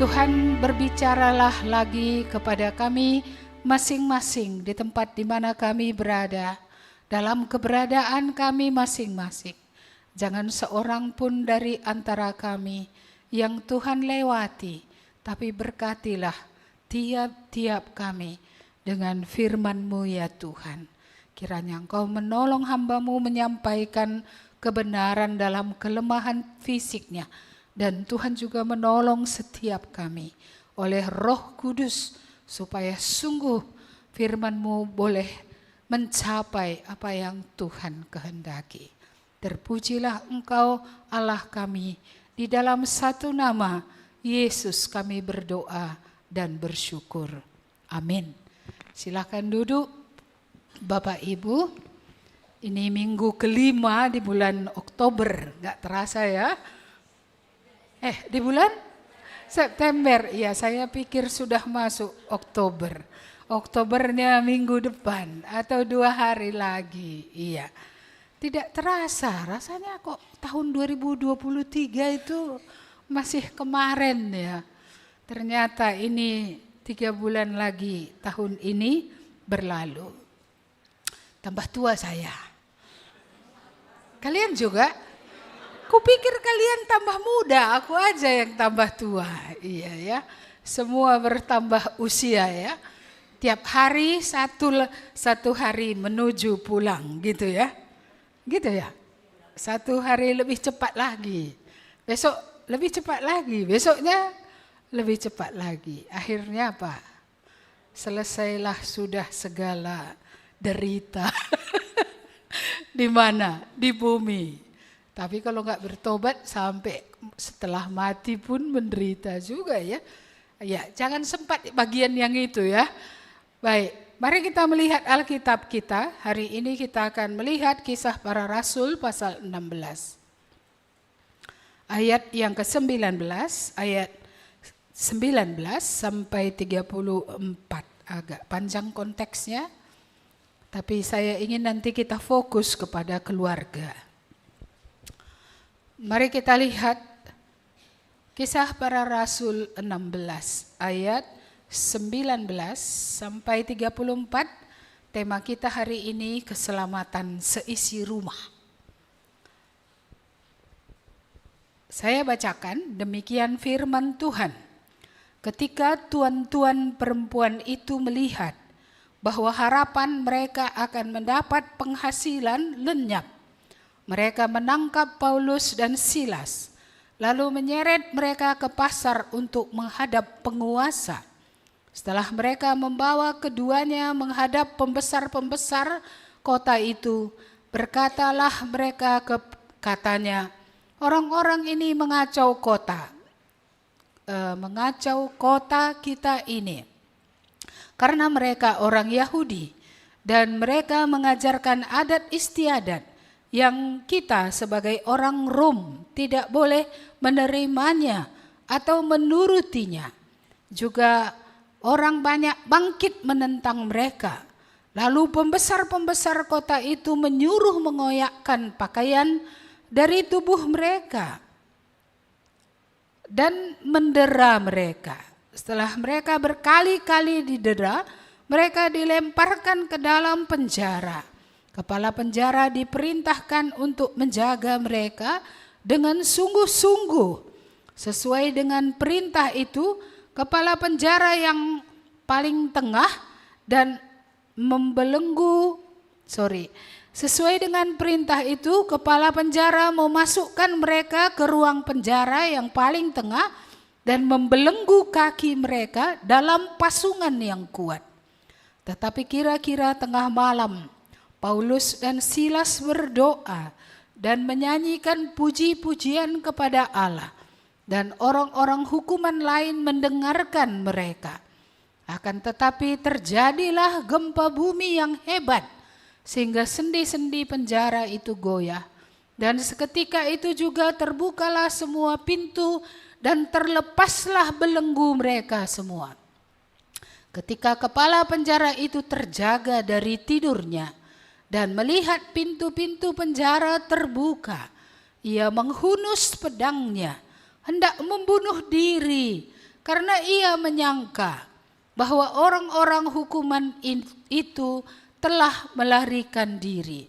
Tuhan, berbicaralah lagi kepada kami masing-masing di tempat di mana kami berada, dalam keberadaan kami masing-masing. Jangan seorang pun dari antara kami yang Tuhan lewati, tapi berkatilah tiap-tiap kami dengan firman-Mu ya Tuhan. Kiranya Engkau menolong hamba-Mu menyampaikan kebenaran dalam kelemahan fisiknya. Dan Tuhan juga menolong setiap kami oleh Roh Kudus supaya sungguh firman-Mu boleh mencapai apa yang Tuhan kehendaki. Terpujilah Engkau Allah kami, di dalam satu nama Yesus kami berdoa dan bersyukur. Amin. Silakan duduk Bapak Ibu. Ini minggu kelima di bulan Oktober, gak terasa ya. Di bulan September, ya saya pikir sudah masuk Oktober. Oktobernya minggu depan atau 2 hari lagi, iya. Tidak terasa, rasanya kok tahun 2023 itu masih kemarin ya. Ternyata ini 3 bulan lagi tahun ini berlalu. Tambah tua saya. Kalian juga? Kupikir kalian tambah muda, aku aja yang tambah tua. Iya ya, semua bertambah usia ya. Tiap hari satu hari menuju pulang gitu ya. Gitu ya. 1 hari lebih cepat lagi. Besok lebih cepat lagi, besoknya lebih cepat lagi. Akhirnya apa? Selesailah sudah segala derita. Di mana? Di bumi. Tapi kalau nggak bertobat sampai setelah mati pun menderita juga ya. Ya, jangan sempat bagian yang itu ya. Baik, mari kita melihat Alkitab kita. Hari ini kita akan melihat Kisah Para Rasul pasal 16. Ayat yang ke-19, ayat 19 sampai 34. Agak panjang konteksnya. Tapi saya ingin nanti kita fokus kepada keluarga. Mari kita lihat Kisah Para Rasul 16 ayat 19 sampai 34. Tema kita hari ini keselamatan seisi rumah. Saya bacakan, demikian firman Tuhan. Ketika tuan-tuan perempuan itu melihat bahwa harapan mereka akan mendapat penghasilan lenyap, mereka menangkap Paulus dan Silas, lalu menyeret mereka ke pasar untuk menghadap penguasa. Setelah mereka membawa keduanya menghadap pembesar-pembesar kota itu, berkatalah mereka katanya, orang-orang ini mengacau kota kita ini. Karena mereka orang Yahudi dan mereka mengajarkan adat istiadat yang kita sebagai orang Rom tidak boleh menerimanya atau menurutinya. Juga orang banyak bangkit menentang mereka. Lalu pembesar-pembesar kota itu menyuruh mengoyakkan pakaian dari tubuh mereka dan mendera mereka. Setelah mereka berkali-kali didera, mereka dilemparkan ke dalam penjara. Kepala penjara diperintahkan untuk menjaga mereka dengan sungguh-sungguh. Sesuai dengan perintah itu, kepala penjara yang paling tengah dan Sesuai dengan perintah itu, kepala penjara memasukkan mereka ke ruang penjara yang paling tengah dan membelenggu kaki mereka dalam pasungan yang kuat. Tetapi kira-kira tengah malam, Paulus dan Silas berdoa dan menyanyikan puji-pujian kepada Allah, dan orang-orang hukuman lain mendengarkan mereka. Akan tetapi terjadilah gempa bumi yang hebat, sehingga sendi-sendi penjara itu goyah. Dan seketika itu juga terbukalah semua pintu dan terlepaslah belenggu mereka semua. Ketika kepala penjara itu terjaga dari tidurnya dan melihat pintu-pintu penjara terbuka, ia menghunus pedangnya, hendak membunuh diri, karena ia menyangka bahwa orang-orang hukuman itu telah melarikan diri.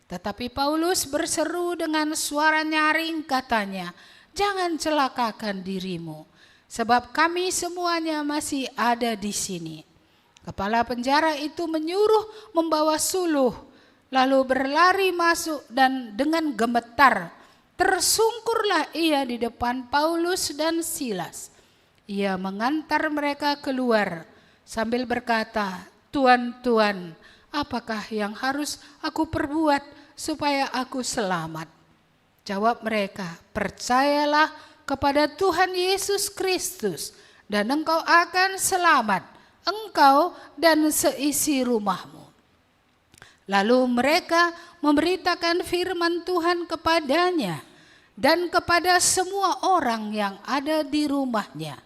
Tetapi Paulus berseru dengan suara nyaring, katanya, "Jangan celakakan dirimu, sebab kami semuanya masih ada di sini." Kepala penjara itu menyuruh membawa suluh, lalu berlari masuk dan dengan gemetar tersungkurlah ia di depan Paulus dan Silas. Ia mengantar mereka keluar sambil berkata, "Tuan, Tuan, apakah yang harus aku perbuat supaya aku selamat?" Jawab mereka, "Percayalah kepada Tuhan Yesus Kristus dan engkau akan selamat, engkau dan seisi rumahmu." Lalu mereka memberitakan firman Tuhan kepadanya dan kepada semua orang yang ada di rumahnya.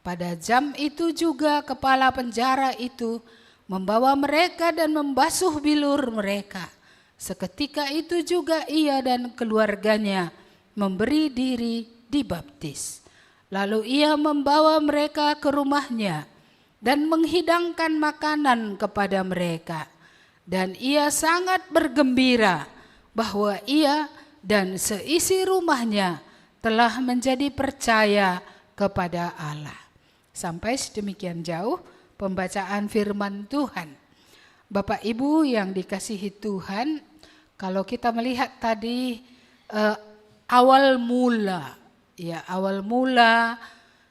Pada jam itu juga kepala penjara itu membawa mereka dan membasuh bilur mereka. Seketika itu juga ia dan keluarganya memberi diri dibaptis. Lalu ia membawa mereka ke rumahnya dan menghidangkan makanan kepada mereka. Dan ia sangat bergembira bahwa ia dan seisi rumahnya telah menjadi percaya kepada Allah. Sampai sedemikian jauh pembacaan firman Tuhan. Bapak Ibu yang dikasihi Tuhan, kalau kita melihat tadi awal mula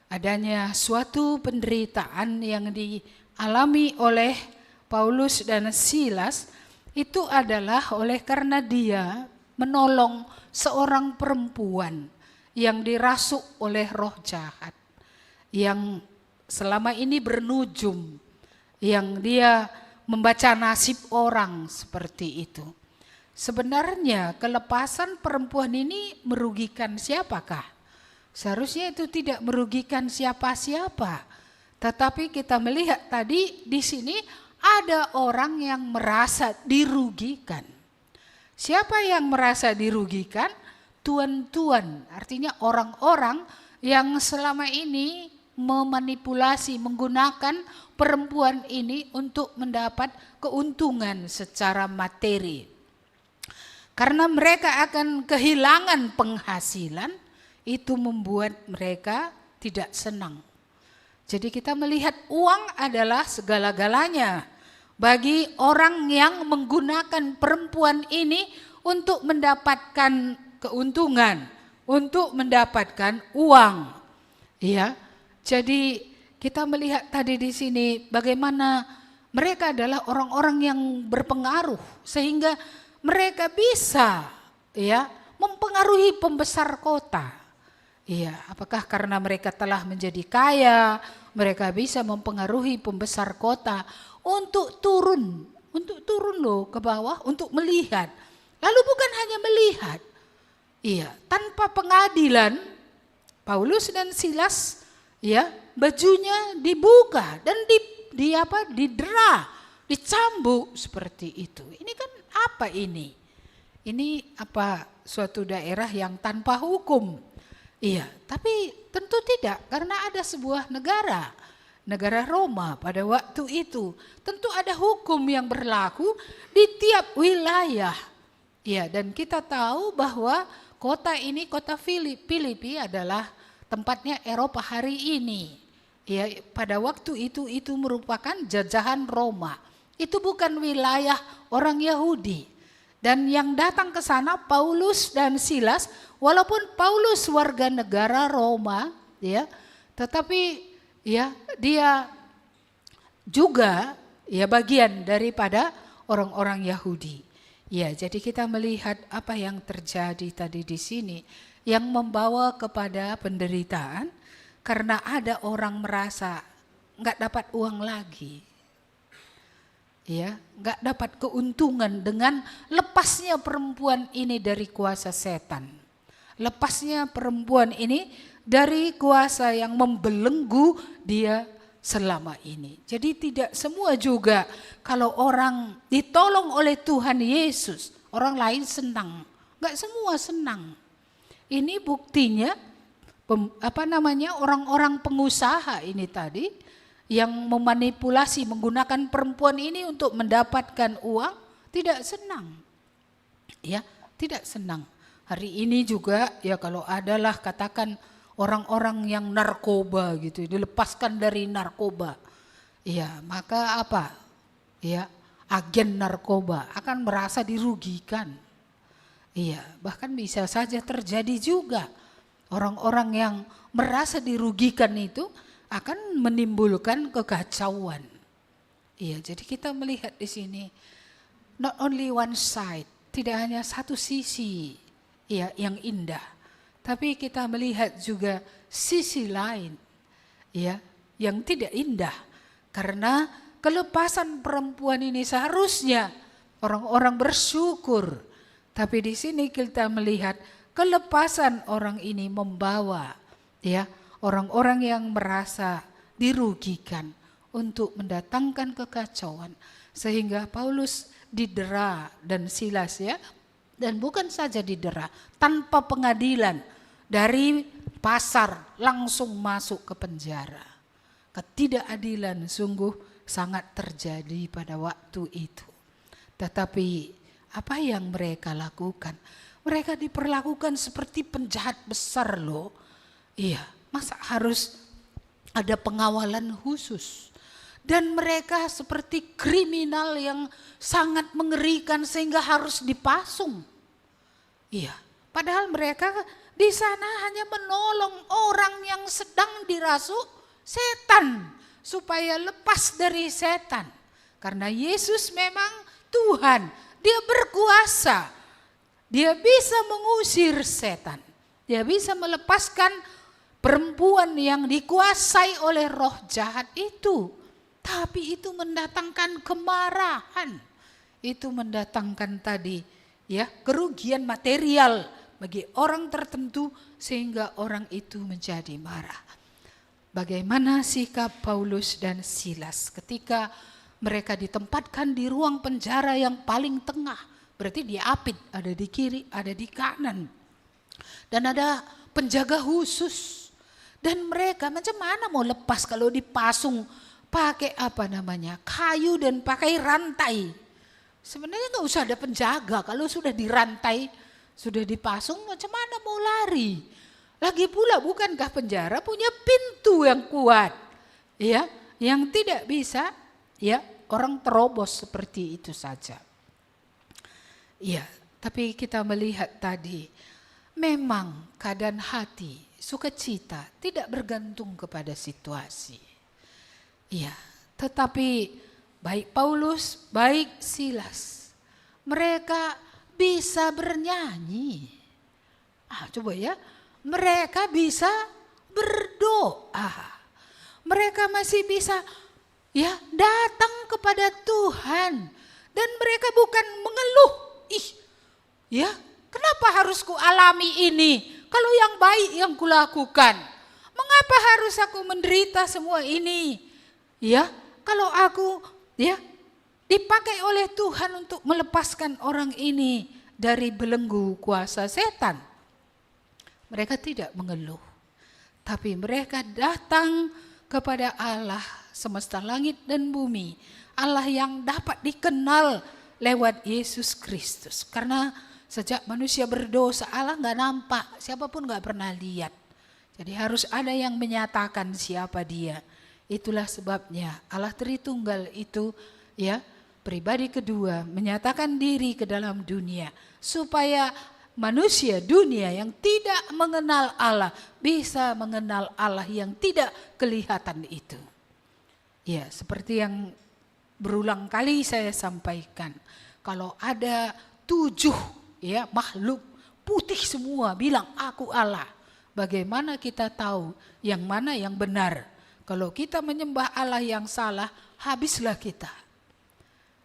adanya suatu penderitaan yang dialami oleh Paulus dan Silas, itu adalah oleh karena dia menolong seorang perempuan yang dirasuk oleh roh jahat, yang selama ini bernujum, yang dia membaca nasib orang seperti itu. Sebenarnya kelepasan perempuan ini merugikan siapakah? Seharusnya itu tidak merugikan siapa-siapa. Tetapi kita melihat tadi di sini ada orang yang merasa dirugikan. Siapa yang merasa dirugikan? Tuan-tuan, artinya orang-orang yang selama ini memanipulasi, menggunakan perempuan ini untuk mendapat keuntungan secara materi. Karena mereka akan kehilangan penghasilan, itu membuat mereka tidak senang. Jadi kita melihat uang adalah segala-galanya bagi orang yang menggunakan perempuan ini untuk mendapatkan keuntungan, untuk mendapatkan uang. Ya. Jadi kita melihat tadi di sini bagaimana mereka adalah orang-orang yang berpengaruh sehingga mereka bisa mempengaruhi pembesar kota. Apakah karena mereka telah menjadi kaya, mereka bisa mempengaruhi pembesar kota untuk turun loh ke bawah untuk melihat. Lalu bukan hanya melihat. Tanpa pengadilan Paulus dan Silas bajunya dibuka dan didera, dicambuk seperti itu. Ini kan apa ini? Ini apa suatu daerah yang tanpa hukum? Tapi tentu tidak, karena ada sebuah negara Roma pada waktu itu. Tentu ada hukum yang berlaku di tiap wilayah. Dan kita tahu bahwa kota ini, kota Filipi adalah tempatnya Eropa hari ini. Pada waktu itu merupakan jajahan Roma. Itu bukan wilayah orang Yahudi. Dan yang datang ke sana Paulus dan Silas, walaupun Paulus warga negara Roma, tetapi dia juga bagian daripada orang-orang Yahudi. Jadi kita melihat apa yang terjadi tadi di sini yang membawa kepada penderitaan karena ada orang merasa nggak dapat uang lagi. Nggak dapat keuntungan dengan lepasnya perempuan ini dari kuasa setan. Lepasnya perempuan ini dari kuasa yang membelenggu dia selama ini. Jadi tidak semua juga kalau orang ditolong oleh Tuhan Yesus, orang lain senang. Nggak semua senang. Ini buktinya orang-orang pengusaha ini tadi yang memanipulasi menggunakan perempuan ini untuk mendapatkan uang tidak senang. Ya, tidak senang. Hari ini juga ya kalau adalah katakan orang-orang yang narkoba gitu, dilepaskan dari narkoba. Ya, maka apa? Ya, agen narkoba akan merasa dirugikan. Iya, bahkan bisa saja terjadi juga. Orang-orang yang merasa dirugikan itu akan menimbulkan kekacauan. Iya, jadi kita melihat di sini not only one side, tidak hanya satu sisi ya yang indah, tapi kita melihat juga sisi lain ya yang tidak indah. Karena kelepasan perempuan ini seharusnya orang-orang bersyukur, tapi di sini kita melihat kelepasan orang ini membawa ya orang-orang yang merasa dirugikan untuk mendatangkan kekacauan, sehingga Paulus didera dan Silas ya, dan bukan saja didera, tanpa pengadilan, dari pasar langsung masuk ke penjara. Ketidakadilan sungguh sangat terjadi pada waktu itu. Tetapi apa yang mereka lakukan? Mereka diperlakukan seperti penjahat besar loh. Iya, masa harus ada pengawalan khusus? Dan mereka seperti kriminal yang sangat mengerikan sehingga harus dipasung. Iya, padahal mereka di sana hanya menolong orang yang sedang dirasuk setan supaya lepas dari setan. Karena Yesus memang Tuhan, Dia berkuasa. Dia bisa mengusir setan. Dia bisa melepaskan perempuan yang dikuasai oleh roh jahat itu. Tapi itu mendatangkan kemarahan. Itu mendatangkan tadi ya kerugian material bagi orang tertentu sehingga orang itu menjadi marah. Bagaimana sikap Paulus dan Silas ketika mereka ditempatkan di ruang penjara yang paling tengah? Berarti diapit, ada di kiri, ada di kanan. Dan ada penjaga khusus. Dan mereka macam mana mau lepas kalau dipasung pakai kayu dan pakai rantai. Sebenarnya gak usah ada penjaga, kalau sudah dirantai, sudah dipasung macam mana mau lari. Lagi pula bukankah penjara punya pintu yang kuat. Ya, yang tidak bisa ya orang terobos seperti itu saja. Ya, tapi kita melihat tadi, memang keadaan hati, sukacita tidak bergantung kepada situasi. Ya, tetapi baik Paulus, baik Silas, mereka bisa bernyanyi. Coba ya, mereka bisa berdoa. Mereka masih bisa ya datang kepada Tuhan. Dan mereka bukan mengeluh. Ya, kenapa harus ku alami ini? Kalau yang baik yang kulakukan, mengapa harus aku menderita semua ini? Ya, kalau aku ya dipakai oleh Tuhan untuk melepaskan orang ini dari belenggu kuasa setan. Mereka tidak mengeluh, tapi mereka datang kepada Allah semesta langit dan bumi, Allah yang dapat dikenal lewat Yesus Kristus. Karena sejak manusia berdosa, Allah gak nampak, siapapun gak pernah lihat. Jadi harus ada yang menyatakan siapa Dia. Itulah sebabnya Allah Tritunggal itu ya pribadi kedua menyatakan diri ke dalam dunia. Supaya manusia dunia yang tidak mengenal Allah bisa mengenal Allah yang tidak kelihatan itu. Ya, seperti yang berulang kali saya sampaikan. Kalau ada 7 ya makhluk putih semua bilang aku Allah. Bagaimana kita tahu yang mana yang benar? Kalau kita menyembah Allah yang salah, habislah kita.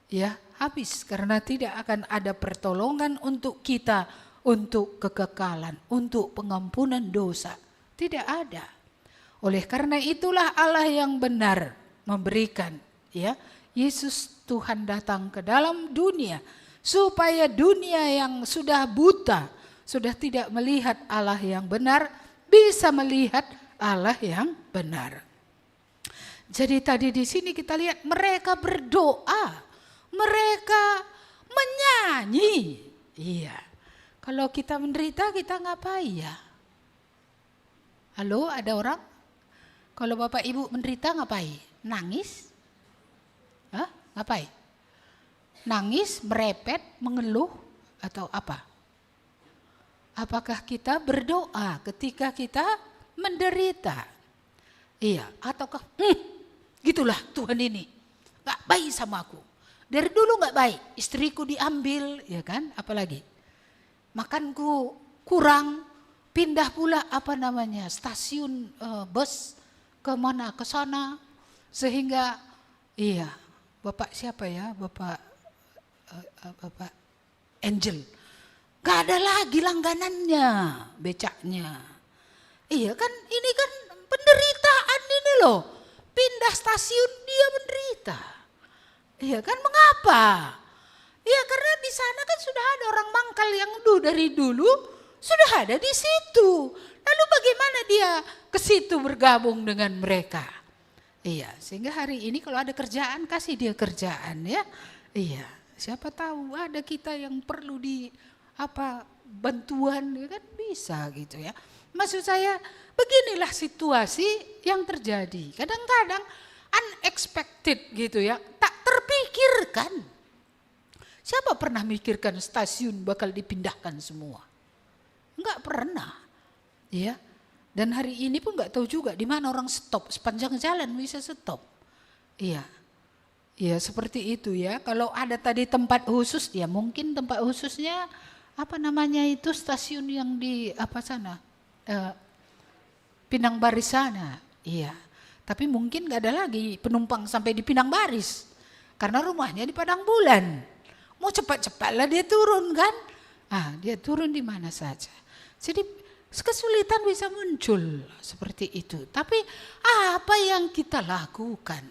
Ya, habis karena tidak akan ada pertolongan untuk kita, untuk kekekalan, untuk pengampunan dosa. Tidak ada. Oleh karena itulah Allah yang benar memberikan ya Yesus Tuhan datang ke dalam dunia supaya dunia yang sudah buta, sudah tidak melihat Allah yang benar, bisa melihat Allah yang benar. Jadi tadi di sini kita lihat mereka berdoa, mereka menyanyi. Iya. Kalau kita menderita kita ngapain ya? Halo, ada orang? Kalau Bapak Ibu menderita ngapain? Nangis? Hah? Ngapain? Nangis, merepet, mengeluh, atau apa? Apakah kita berdoa ketika kita menderita? Iya, ataukah gitulah Tuhan ini gak baik sama aku. Dari dulu gak baik, istriku diambil, ya kan? Apalagi makanku kurang, pindah pula stasiun bus ke mana ke sana, sehingga iya, Bapak siapa ya, Bapak Angel, gak ada lagi langganannya, becaknya. Iya kan, ini kan penderitaan ini loh. Pindah stasiun dia menderita. Iya kan, mengapa? Ya karena di sana kan sudah ada orang mangkal yang dari dulu sudah ada di situ. Lalu bagaimana dia ke situ bergabung dengan mereka? Iya, sehingga hari ini kalau ada kerjaan kasih dia kerjaan ya. Iya, siapa tahu ada kita yang perlu bantuan ya kan, bisa gitu ya. Maksud saya beginilah situasi yang terjadi. Kadang-kadang unexpected gitu ya, tak terpikirkan. Siapa pernah mikirkan stasiun bakal dipindahkan semua? Enggak pernah. Ya. Dan hari ini pun enggak tahu juga di mana orang stop, sepanjang jalan bisa stop. Iya. Ya seperti itu ya. Kalau ada tadi tempat khusus, ya mungkin tempat khususnya stasiun yang di Pinang Baris sana. Iya. Tapi mungkin gak ada lagi penumpang sampai di Pinang Baris. Karena rumahnya di Padang Bulan. Mau cepat-cepatlah dia turun kan. Dia turun di mana saja. Jadi kesulitan bisa muncul seperti itu. Tapi apa yang kita lakukan?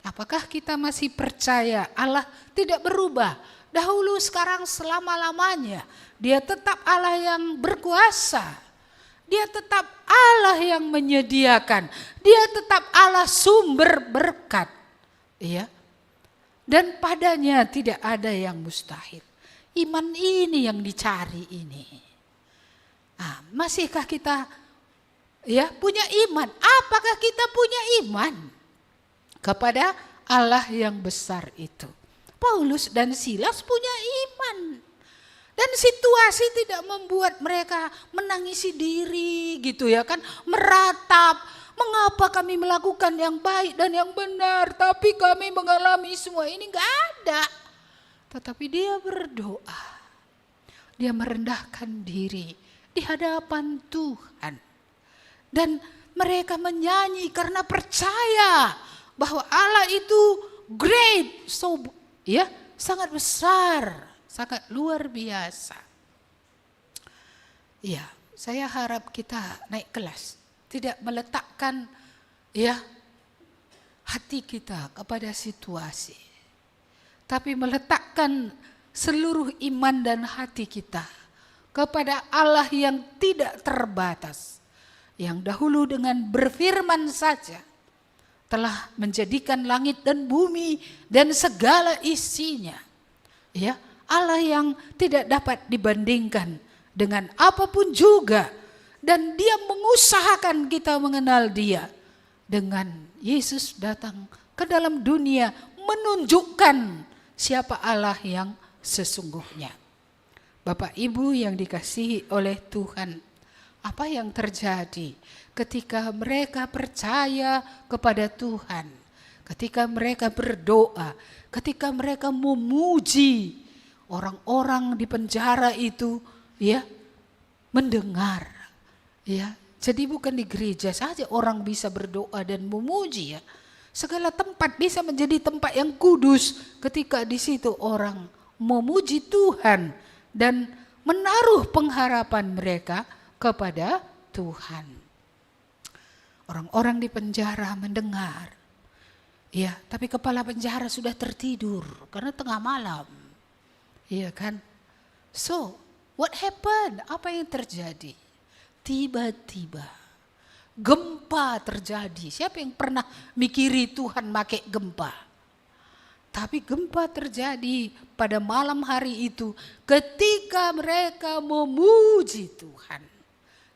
Apakah kita masih percaya Allah tidak berubah? Dahulu, sekarang, selama-lamanya. Dia tetap Allah yang berkuasa. Dia tetap Allah yang menyediakan. Dia tetap Allah sumber berkat. Ya. Dan padanya tidak ada yang mustahil. Iman ini yang dicari ini. Masihkah kita punya iman? Apakah kita punya iman kepada Allah yang besar itu? Paulus dan Silas punya iman. Dan situasi tidak membuat mereka menangisi diri gitu ya kan. Meratap, mengapa kami melakukan yang baik dan yang benar, tapi kami mengalami semua ini, gak ada. Tetapi dia berdoa, dia merendahkan diri di hadapan Tuhan. Dan mereka menyanyi karena percaya bahwa Allah itu great, sangat besar, sangat luar biasa. Ya, saya harap kita naik kelas, tidak meletakkan hati kita kepada situasi, tapi meletakkan seluruh iman dan hati kita kepada Allah yang tidak terbatas, yang dahulu dengan berfirman saja telah menjadikan langit dan bumi dan segala isinya. Ya, Allah yang tidak dapat dibandingkan dengan apapun juga, dan dia mengusahakan kita mengenal dia. Dengan Yesus datang ke dalam dunia menunjukkan siapa Allah yang sesungguhnya. Bapak Ibu yang dikasihi oleh Tuhan, apa yang terjadi ketika mereka percaya kepada Tuhan, ketika mereka berdoa, ketika mereka memuji, orang-orang di penjara itu mendengar. Jadi bukan di gereja saja orang bisa berdoa dan memuji ya. Segala tempat bisa menjadi tempat yang kudus ketika di situ orang memuji Tuhan dan menaruh pengharapan mereka kepada Tuhan. Orang-orang di penjara mendengar. Tapi kepala penjara sudah tertidur karena tengah malam. Iya kan? So, what happened? Apa yang terjadi? tiba-tiba gempa terjadi. Siapa yang pernah mikiri Tuhan pakai gempa? Tapi gempa terjadi pada malam hari itu ketika mereka memuji Tuhan.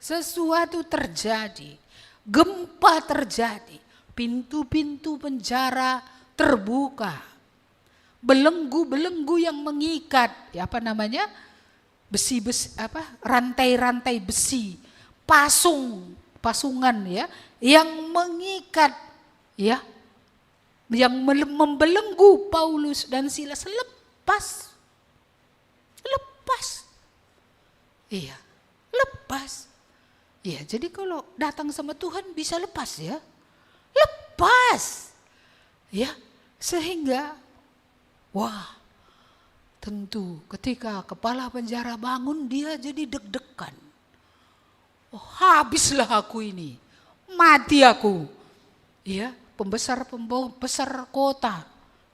Sesuatu terjadi, gempa terjadi, pintu-pintu penjara terbuka. Belenggu-belenggu yang mengikat, ya apa namanya? Besi-besi apa? Rantai-rantai besi, pasungan ya, yang mengikat ya, yang membelenggu Paulus dan Silas lepas. Iya, lepas. Iya, jadi kalau datang sama Tuhan bisa lepas ya. Lepas. Ya, sehingga wah, tentu ketika kepala penjara bangun dia jadi deg-degan. Oh, habislah aku ini. Mati aku. Ya, pembesar kota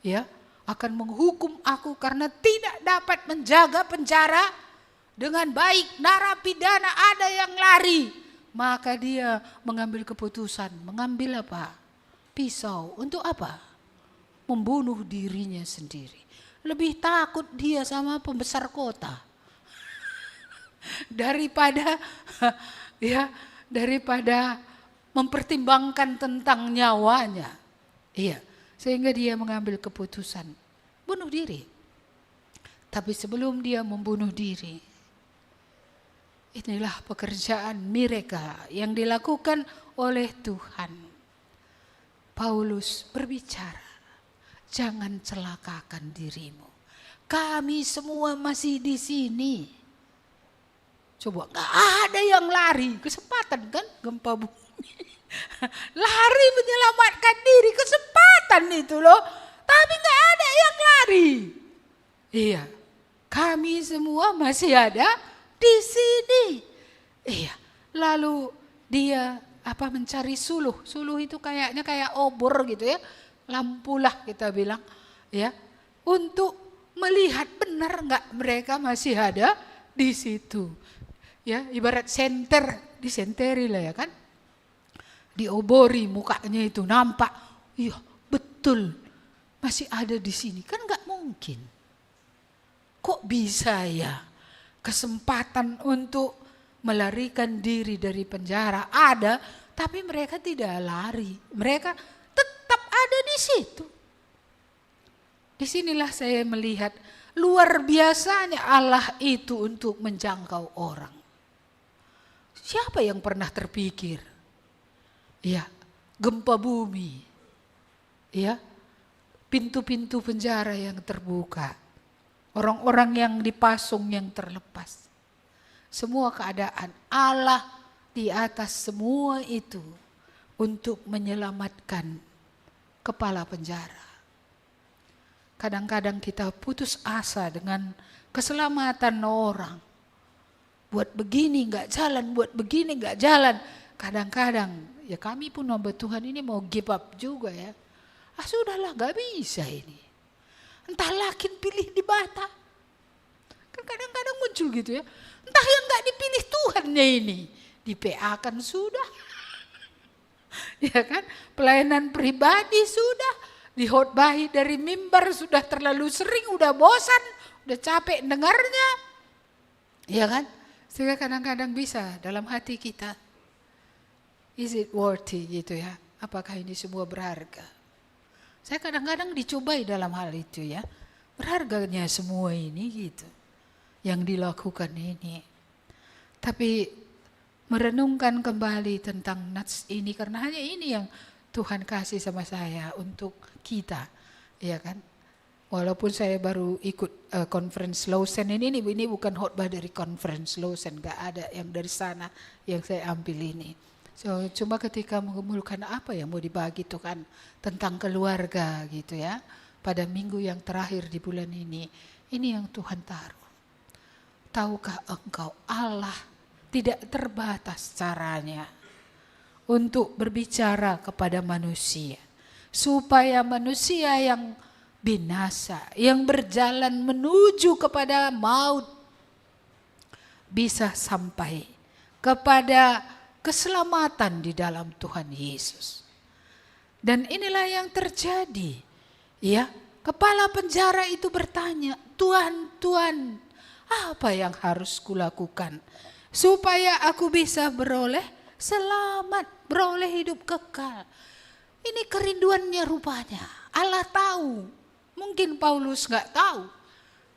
ya akan menghukum aku karena tidak dapat menjaga penjara dengan baik. Narapidana ada yang lari, maka dia mengambil keputusan. Mengambil apa? Pisau. Untuk apa? Membunuh dirinya sendiri. Lebih takut dia sama pembesar kota daripada ya, daripada mempertimbangkan tentang nyawanya. Iya, sehingga dia mengambil keputusan bunuh diri. Tapi sebelum dia membunuh diri, inilah pekerjaan miracle yang dilakukan oleh Tuhan. Paulus berbicara, jangan celakakan dirimu. Kami semua masih di sini. Coba, gak ada yang lari, kesempatan kan gempa bumi. Lari menyelamatkan diri, kesempatan itu loh. Tapi gak ada yang lari. Iya, kami semua masih ada di sini. Iya, lalu dia mencari suluh. Suluh itu kayaknya kayak obor gitu ya. Lampulah kita bilang ya, untuk melihat benar nggak mereka masih ada di situ. Ya, ibarat senter, disenteri lah ya kan. Diobori mukanya itu nampak, iya betul masih ada di sini. Kan nggak mungkin. Kok bisa ya kesempatan untuk melarikan diri dari penjara ada, tapi mereka tidak lari. Mereka tetap ada di situ. Disinilah saya melihat luar biasanya Allah itu untuk menjangkau orang. Siapa yang pernah terpikir? Ya, gempa bumi. Ya, pintu-pintu penjara yang terbuka. Orang-orang yang dipasung yang terlepas. Semua keadaan Allah di atas semua itu untuk menyelamatkan kepala penjara. Kadang-kadang kita putus asa dengan keselamatan orang. Buat begini nggak jalan, buat begini nggak jalan. Kadang-kadang ya kami pun hamba Tuhan ini mau give up juga ya. Sudahlah nggak bisa ini. Entah lakin pilih di Batam. Kan kadang-kadang muncul gitu ya. Entah yang nggak dipilih Tuhannya ini. Di PA kan sudah. Ya kan, pelayanan pribadi sudah. Dihotbahi dari mimbar sudah terlalu sering, udah bosan, udah capek dengarnya. Ya kan? Sehingga kadang-kadang bisa dalam hati kita, is it worthy gitu ya? Apakah ini semua berharga? Saya kadang-kadang dicobai dalam hal itu ya. Berharganya semua ini gitu. Yang dilakukan ini. Tapi merenungkan kembali tentang nats ini, karena hanya ini yang Tuhan kasih sama saya untuk kita, ya kan. Walaupun saya baru ikut conference Lawson ini bukan khotbah dari conference Lawson, gak ada yang dari sana yang saya ambil ini. So cuma ketika mengumpulkan apa yang mau dibagi Tuhan tentang keluarga gitu ya, pada minggu yang terakhir di bulan ini yang Tuhan taruh. Tahukah engkau Allah tidak terbatas caranya untuk berbicara kepada manusia, supaya manusia yang binasa, yang berjalan menuju kepada maut, bisa sampai kepada keselamatan di dalam Tuhan Yesus. Dan inilah yang terjadi. Ya, kepala penjara itu bertanya, "Tuhan, Tuhan, apa yang harus kulakukan supaya aku bisa beroleh selamat, beroleh hidup kekal?" Ini kerinduannya rupanya. Allah tahu. Mungkin Paulus nggak tahu.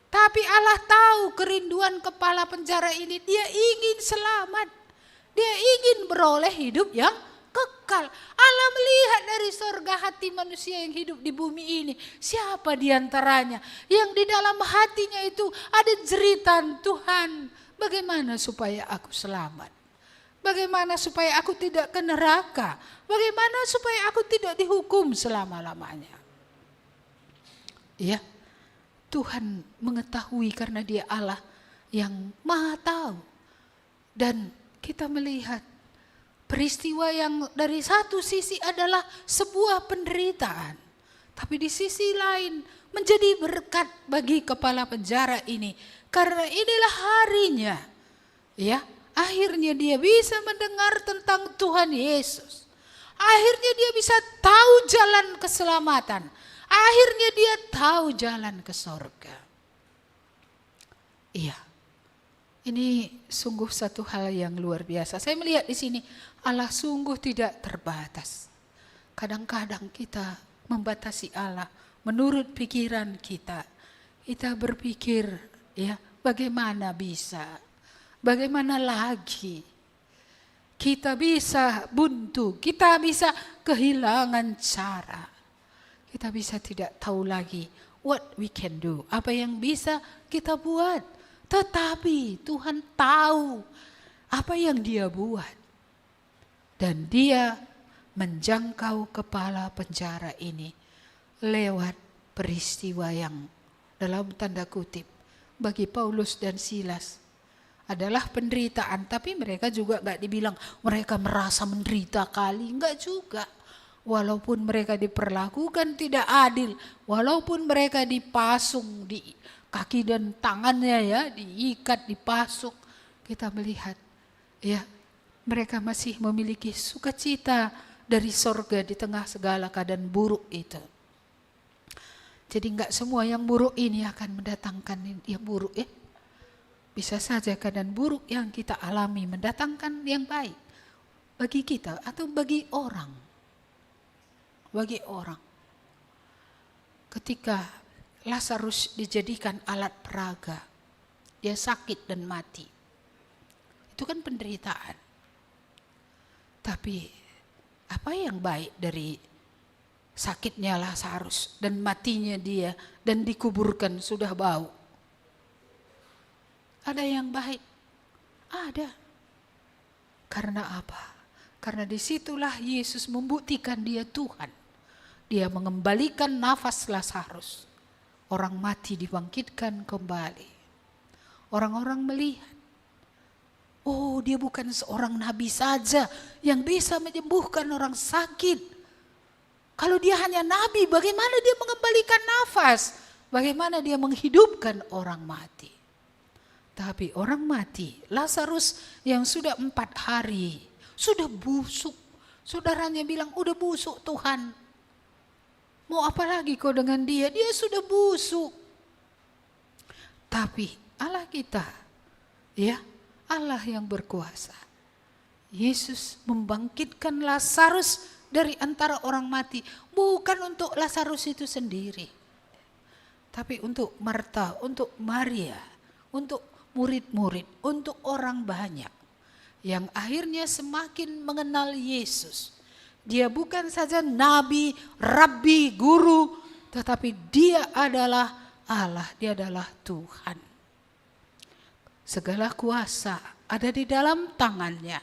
Tapi Allah tahu kerinduan kepala penjara ini. Dia ingin selamat. Dia ingin beroleh hidup yang kekal. Allah melihat dari sorga hati manusia yang hidup di bumi ini. Siapa di antaranya yang di dalam hatinya itu ada jeritan, "Tuhan, bagaimana supaya aku selamat? Bagaimana supaya aku tidak ke neraka? Bagaimana supaya aku tidak dihukum selama-lamanya?" Ya, Tuhan mengetahui karena Dia Allah yang Maha Tahu. Dan kita melihat peristiwa yang dari satu sisi adalah sebuah penderitaan, tapi di sisi lain menjadi berkat bagi kepala penjara ini. Karena inilah harinya, ya, akhirnya dia bisa mendengar tentang Tuhan Yesus. Akhirnya dia bisa tahu jalan keselamatan. Akhirnya dia tahu jalan ke sorga. Iya, ini sungguh satu hal yang luar biasa. Saya melihat di sini Allah sungguh tidak terbatas. Kadang-kadang kita membatasi Allah menurut pikiran kita. Kita berpikir, ya, bagaimana bisa? Bagaimana lagi? Kita bisa buntu, kita bisa kehilangan cara. Kita bisa tidak tahu lagi what we can do, apa yang bisa kita buat. Tetapi Tuhan tahu apa yang Dia buat. Dan Dia menjangkau kepala penjara ini lewat peristiwa yang dalam tanda kutip bagi Paulus dan Silas adalah penderitaan. Tapi mereka juga gak dibilang mereka merasa menderita kali, enggak juga. Walaupun mereka diperlakukan tidak adil, walaupun mereka dipasung di kaki dan tangannya, ya, diikat, dipasung, kita melihat, ya, mereka masih memiliki sukacita dari sorga di tengah segala keadaan buruk itu. Jadi enggak semua yang buruk ini akan mendatangkan yang buruk, ya. Bisa saja keadaan buruk yang kita alami mendatangkan yang baik bagi kita atau bagi orang. Bagi orang. Ketika Lazarus dijadikan alat peraga, dia sakit dan mati. Itu kan penderitaan. Tapi apa yang baik dari sakitnya Lazarus dan matinya dia dan dikuburkan sudah bau? Ada yang baik? Ada. Karena apa? Karena disitulah Yesus membuktikan Dia Tuhan. Dia mengembalikan nafas Lazarus. Orang mati dibangkitkan kembali. Orang-orang melihat, oh, Dia bukan seorang nabi saja yang bisa menyembuhkan orang sakit. Kalau Dia hanya nabi, bagaimana Dia mengembalikan nafas? Bagaimana Dia menghidupkan orang mati? Tapi orang mati, Lazarus yang sudah 4 hari, sudah busuk. Saudaranya bilang, udah busuk Tuhan. Mau apa lagi kau dengan dia? Dia sudah busuk. Tapi Allah kita, ya, Allah yang berkuasa. Yesus membangkitkan Lazarus dari antara orang mati. Bukan untuk Lazarus itu sendiri. Tapi untuk Marta, untuk Maria, untuk murid-murid, untuk orang banyak. Yang akhirnya semakin mengenal Yesus. Dia bukan saja nabi, rabbi, guru, tetapi Dia adalah Allah, Dia adalah Tuhan. Segala kuasa ada di dalam tangannya.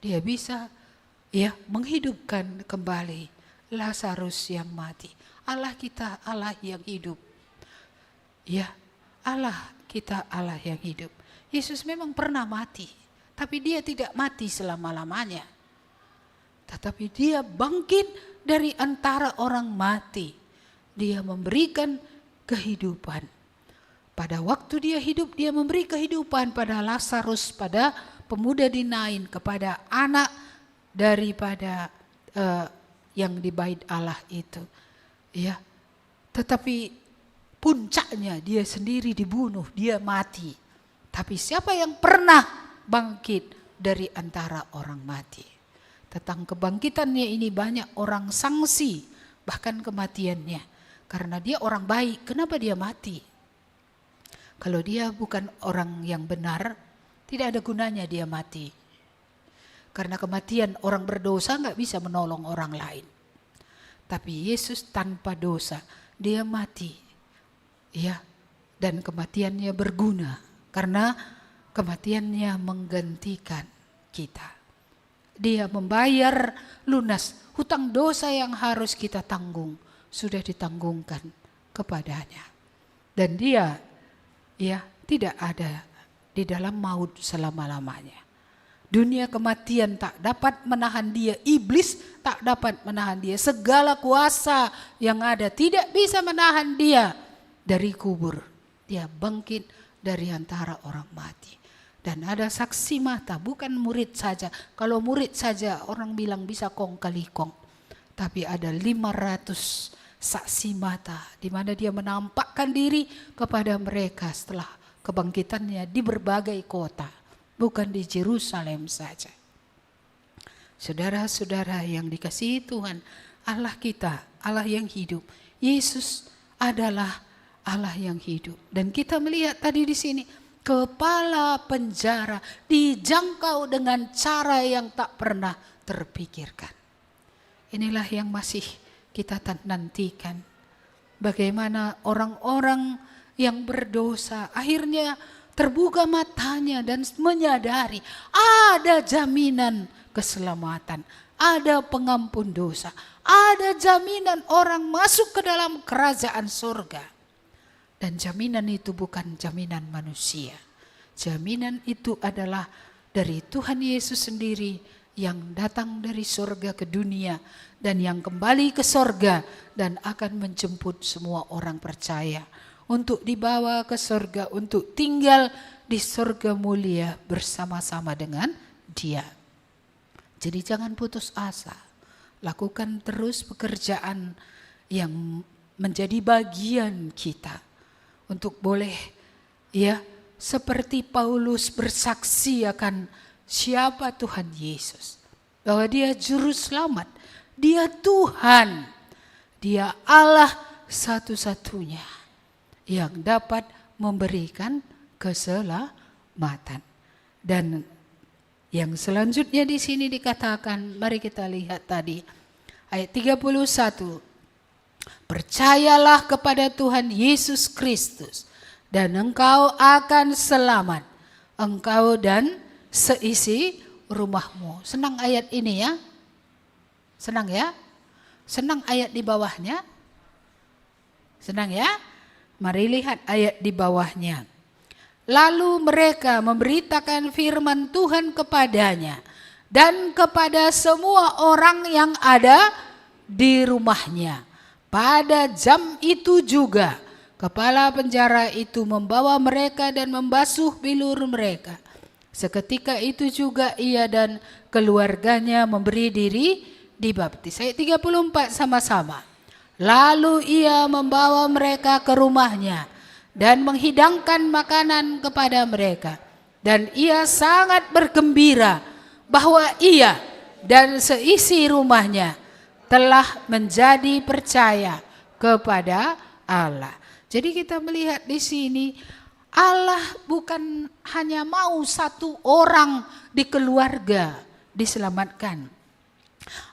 Dia bisa, ya, menghidupkan kembali Lazarus yang mati. Allah kita Allah yang hidup. Ya, Allah kita Allah yang hidup. Yesus memang pernah mati, tapi Dia tidak mati selama-lamanya. Tetapi Dia bangkit dari antara orang mati. Dia memberikan kehidupan. Pada waktu Dia hidup, Dia memberi kehidupan pada Lazarus, pada pemuda di Nain, kepada anak daripada yang di bait Allah itu. Ya. Tetapi puncaknya dia sendiri dibunuh, dia mati. Tapi siapa yang pernah bangkit dari antara orang mati? Tentang kebangkitannya ini banyak orang sangsi, bahkan kematiannya. Karena dia orang baik, kenapa dia mati? Kalau dia bukan orang yang benar, tidak ada gunanya dia mati. Karena kematian orang berdosa nggak bisa menolong orang lain. Tapi Yesus tanpa dosa, dia mati. Ya, dan kematiannya berguna. Karena kematiannya menggantikan kita. Dia membayar lunas hutang dosa yang harus kita tanggung, sudah ditanggungkan kepadanya. Dan dia tidak ada di dalam maut selama-lamanya. Dunia kematian tak dapat menahan dia, iblis tak dapat menahan dia, segala kuasa yang ada tidak bisa menahan dia dari kubur. Dia bangkit dari antara orang mati. Dan ada saksi mata, bukan murid saja. Kalau murid saja orang bilang bisa kong kali kong. Tapi ada 500 saksi mata di mana dia menampakkan diri kepada mereka setelah kebangkitannya di berbagai kota. Bukan di Yerusalem saja. Saudara-saudara yang dikasihi Tuhan, Allah kita, Allah yang hidup. Yesus adalah Allah yang hidup. Dan kita melihat tadi di sini, kepala penjara dijangkau dengan cara yang tak pernah terpikirkan. Inilah yang masih kita nantikan. Bagaimana orang-orang yang berdosa akhirnya terbuka matanya dan menyadari ada jaminan keselamatan, ada pengampun dosa, ada jaminan orang masuk ke dalam kerajaan surga. Dan jaminan itu bukan jaminan manusia. Jaminan itu adalah dari Tuhan Yesus sendiri yang datang dari surga ke dunia dan yang kembali ke surga dan akan menjemput semua orang percaya untuk dibawa ke surga, untuk tinggal di surga mulia bersama-sama dengan Dia. Jadi jangan putus asa. Lakukan terus pekerjaan yang menjadi bagian kita. Untuk boleh seperti Paulus bersaksi akan siapa Tuhan Yesus. Bahwa dia juru selamat, dia Tuhan, dia Allah satu-satunya yang dapat memberikan keselamatan. Dan yang selanjutnya di sini dikatakan, mari kita lihat tadi ayat 31. Percayalah kepada Tuhan Yesus Kristus dan engkau akan selamat, engkau dan seisi rumahmu. Senang ayat ini ya? Senang ya? Senang ayat di bawahnya? Senang ya? Mari lihat ayat di bawahnya. Lalu mereka memberitakan firman Tuhan kepadanya dan kepada semua orang yang ada di rumahnya. Pada jam itu juga kepala penjara itu membawa mereka dan membasuh bilur mereka. Seketika itu juga ia dan keluarganya memberi diri dibaptis. Ayat 34 sama-sama. Lalu ia membawa mereka ke rumahnya dan menghidangkan makanan kepada mereka. Dan ia sangat bergembira bahwa ia dan seisi rumahnya telah menjadi percaya kepada Allah. Jadi kita melihat di sini Allah bukan hanya mau satu orang di keluarga diselamatkan.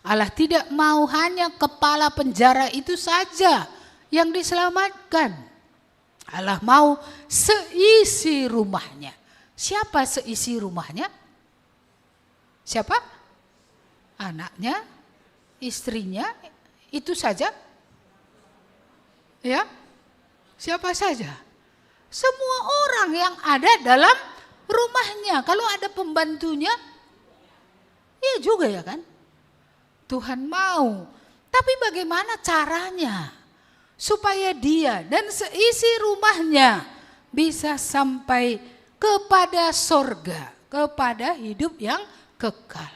Allah tidak mau hanya kepala penjara itu saja yang diselamatkan. Allah mau seisi rumahnya. Siapa seisi rumahnya? Siapa? Anaknya, istrinya, itu saja? Ya? Siapa saja? Semua orang yang ada dalam rumahnya. Kalau ada pembantunya, ya juga ya kan? Tuhan mau. Tapi bagaimana caranya? Supaya dia dan seisi rumahnya bisa sampai kepada sorga. kepada hidup yang kekal.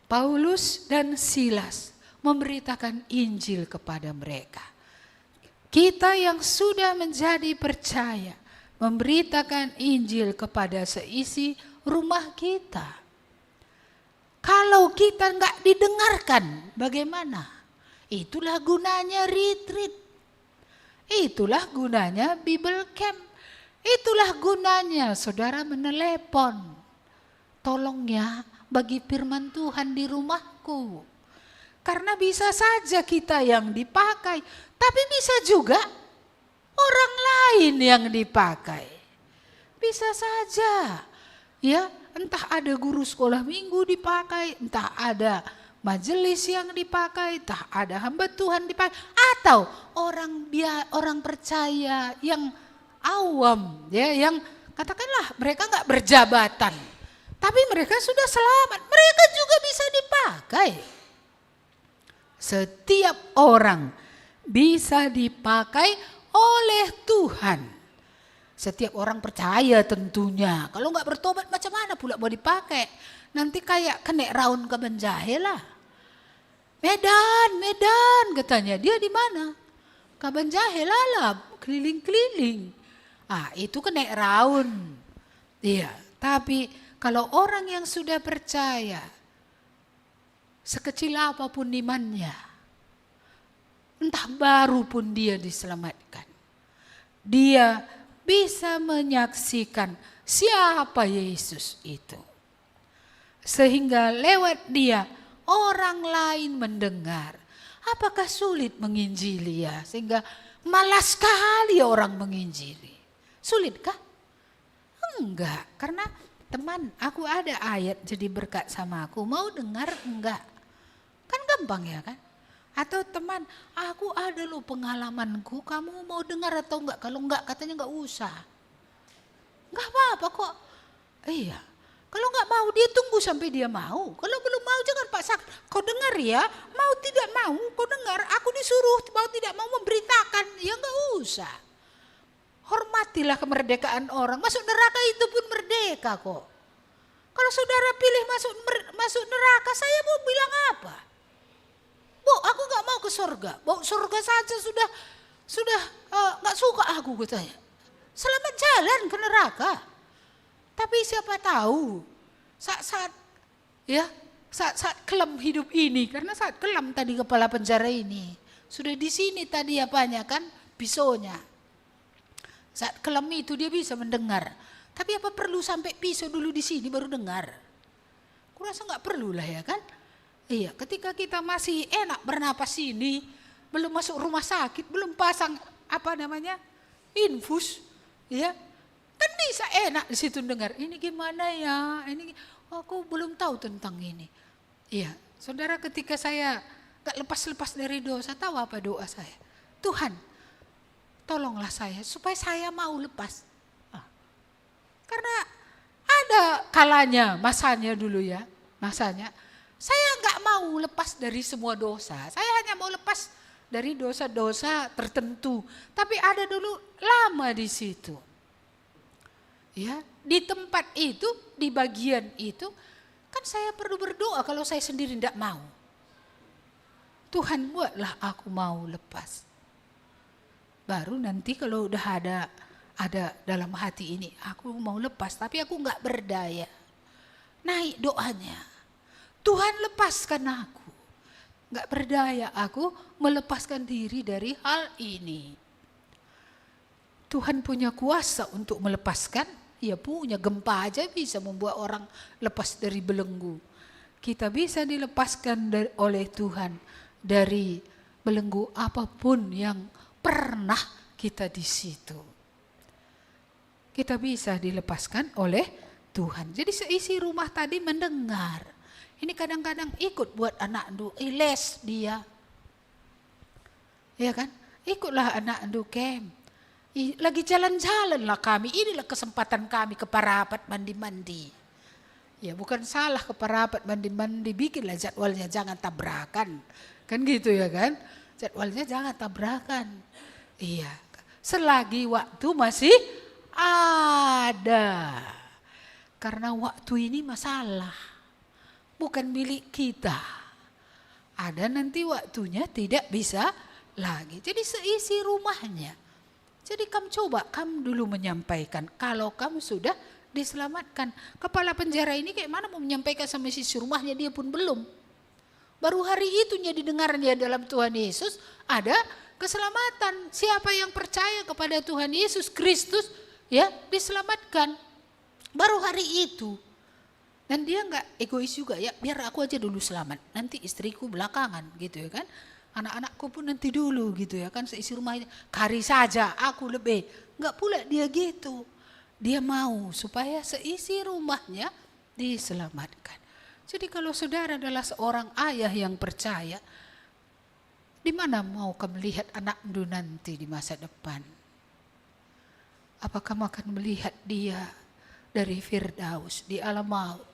Paulus dan Silas memberitakan Injil kepada mereka. Kita yang sudah menjadi percaya memberitakan Injil kepada seisi rumah kita. Kalau kita nggak didengarkan, bagaimana? Itulah gunanya retreat. Itulah gunanya Bible Camp. Itulah gunanya saudara menelepon. Tolong ya bagi firman Tuhan di rumahku. Karena bisa saja kita yang dipakai, tapi bisa juga orang lain yang dipakai. Bisa saja, ya, entah ada guru sekolah minggu dipakai, entah ada majelis yang dipakai, entah ada hamba Tuhan dipakai, atau orang percaya yang awam, ya, yang katakanlah mereka nggak berjabatan, tapi mereka sudah selamat, mereka juga bisa dipakai. Setiap orang bisa dipakai oleh Tuhan. Setiap orang percaya tentunya. Kalau nggak bertobat macam mana pula mau dipakai? Nanti kayak kena raun Kaban Jahe lah. Medan katanya. Dia di mana? Kaban Jahe lah, keliling-keliling. Itu kena raun. Iya, tapi kalau orang yang sudah percaya, sekecil apapun imannya, entah baru pun dia diselamatkan, dia bisa menyaksikan siapa Yesus itu. Sehingga lewat dia orang lain mendengar. Apakah sulit menginjili ya? Sehingga malas sekali orang menginjili. Sulitkah? Enggak, karena teman, aku ada ayat jadi berkat sama aku. Mau dengar enggak? Kan gampang ya kan? Atau teman, aku ada loh pengalamanku, kamu mau dengar atau enggak? Kalau enggak katanya enggak usah. Enggak apa-apa kok. Iya, kalau enggak mau dia tunggu sampai dia mau. Kalau belum mau jangan paksa. Kau dengar ya, mau tidak mau kau dengar. Aku disuruh mau tidak mau memberitakan, ya enggak usah. Hormatilah kemerdekaan orang, masuk neraka itu pun merdeka kok. Kalau saudara pilih masuk neraka, saya mau bilang apa? Bu, aku nggak mau ke surga. Bu, surga saja sudah nggak suka aku katanya. Selamat jalan ke neraka. Tapi siapa tahu saat kelam hidup ini, karena saat kelam tadi kepala penjara ini sudah di sini tadi apanya kan pisaunya. Saat kelam itu dia bisa mendengar. Tapi apa perlu sampai pisau dulu di sini baru dengar? Kurasa nggak perlu lah ya kan? Iya, ketika kita masih enak bernapas ini, belum masuk rumah sakit, belum pasang infus, ya, kan bisa enak di situ dengar. Ini gimana ya? Ini aku belum tahu tentang ini. Iya, saudara, ketika saya gak lepas-lepas dari dosa, tahu apa doa saya? Tuhan, tolonglah saya supaya saya mau lepas. Karena ada kalanya, masanya dulu ya, masanya. Saya nggak mau lepas dari semua dosa. Saya hanya mau lepas dari dosa-dosa tertentu. Tapi ada dulu lama di situ. Ya, di tempat itu, di bagian itu, kan saya perlu berdoa kalau saya sendiri tidak mau. Tuhan buatlah aku mau lepas. Baru nanti kalau udah ada dalam hati ini, aku mau lepas, tapi aku nggak berdaya. Naik doanya. Tuhan lepaskan aku. Gak berdaya aku melepaskan diri dari hal ini. Tuhan punya kuasa untuk melepaskan. Ia punya, gempa aja bisa membuat orang lepas dari belenggu. Kita bisa dilepaskan oleh Tuhan dari belenggu apapun yang pernah kita di situ. Kita bisa dilepaskan oleh Tuhan. Jadi seisi rumah tadi mendengar. Ini kadang-kadang ikut buat anak andu, les dia. Ya kan? Ikutlah anak andu camp. Lagi jalan-jalan lah kami, inilah kesempatan kami ke Parapat mandi-mandi. Ya bukan salah ke Parapat mandi-mandi, bikinlah jadwalnya jangan tabrakan. Kan gitu ya kan? Jadwalnya jangan tabrakan. Iya, selagi waktu masih ada. Karena waktu ini masalah, bukan milik kita. Ada nanti waktunya tidak bisa lagi. Jadi seisi rumahnya. Jadi kamu dulu menyampaikan kalau kamu sudah diselamatkan. Kepala penjara ini kayak mana mau menyampaikan sama isi rumahnya, dia pun belum. Baru hari itu didengarnya dalam Tuhan Yesus ada keselamatan. Siapa yang percaya kepada Tuhan Yesus Kristus ya diselamatkan. Baru hari itu. Dan dia enggak egois juga ya, biar aku aja dulu selamat. Nanti istriku belakangan gitu ya kan. Anak-anakku pun nanti dulu gitu ya kan, seisi rumahnya. Kari saja aku lebih. Enggak pula dia gitu. Dia mau supaya seisi rumahnya diselamatkan. Jadi kalau saudara adalah seorang ayah yang percaya, di mana mau kamu melihat anakmu nanti di masa depan? Apakah kamu akan melihat dia dari Firdaus di alam maut?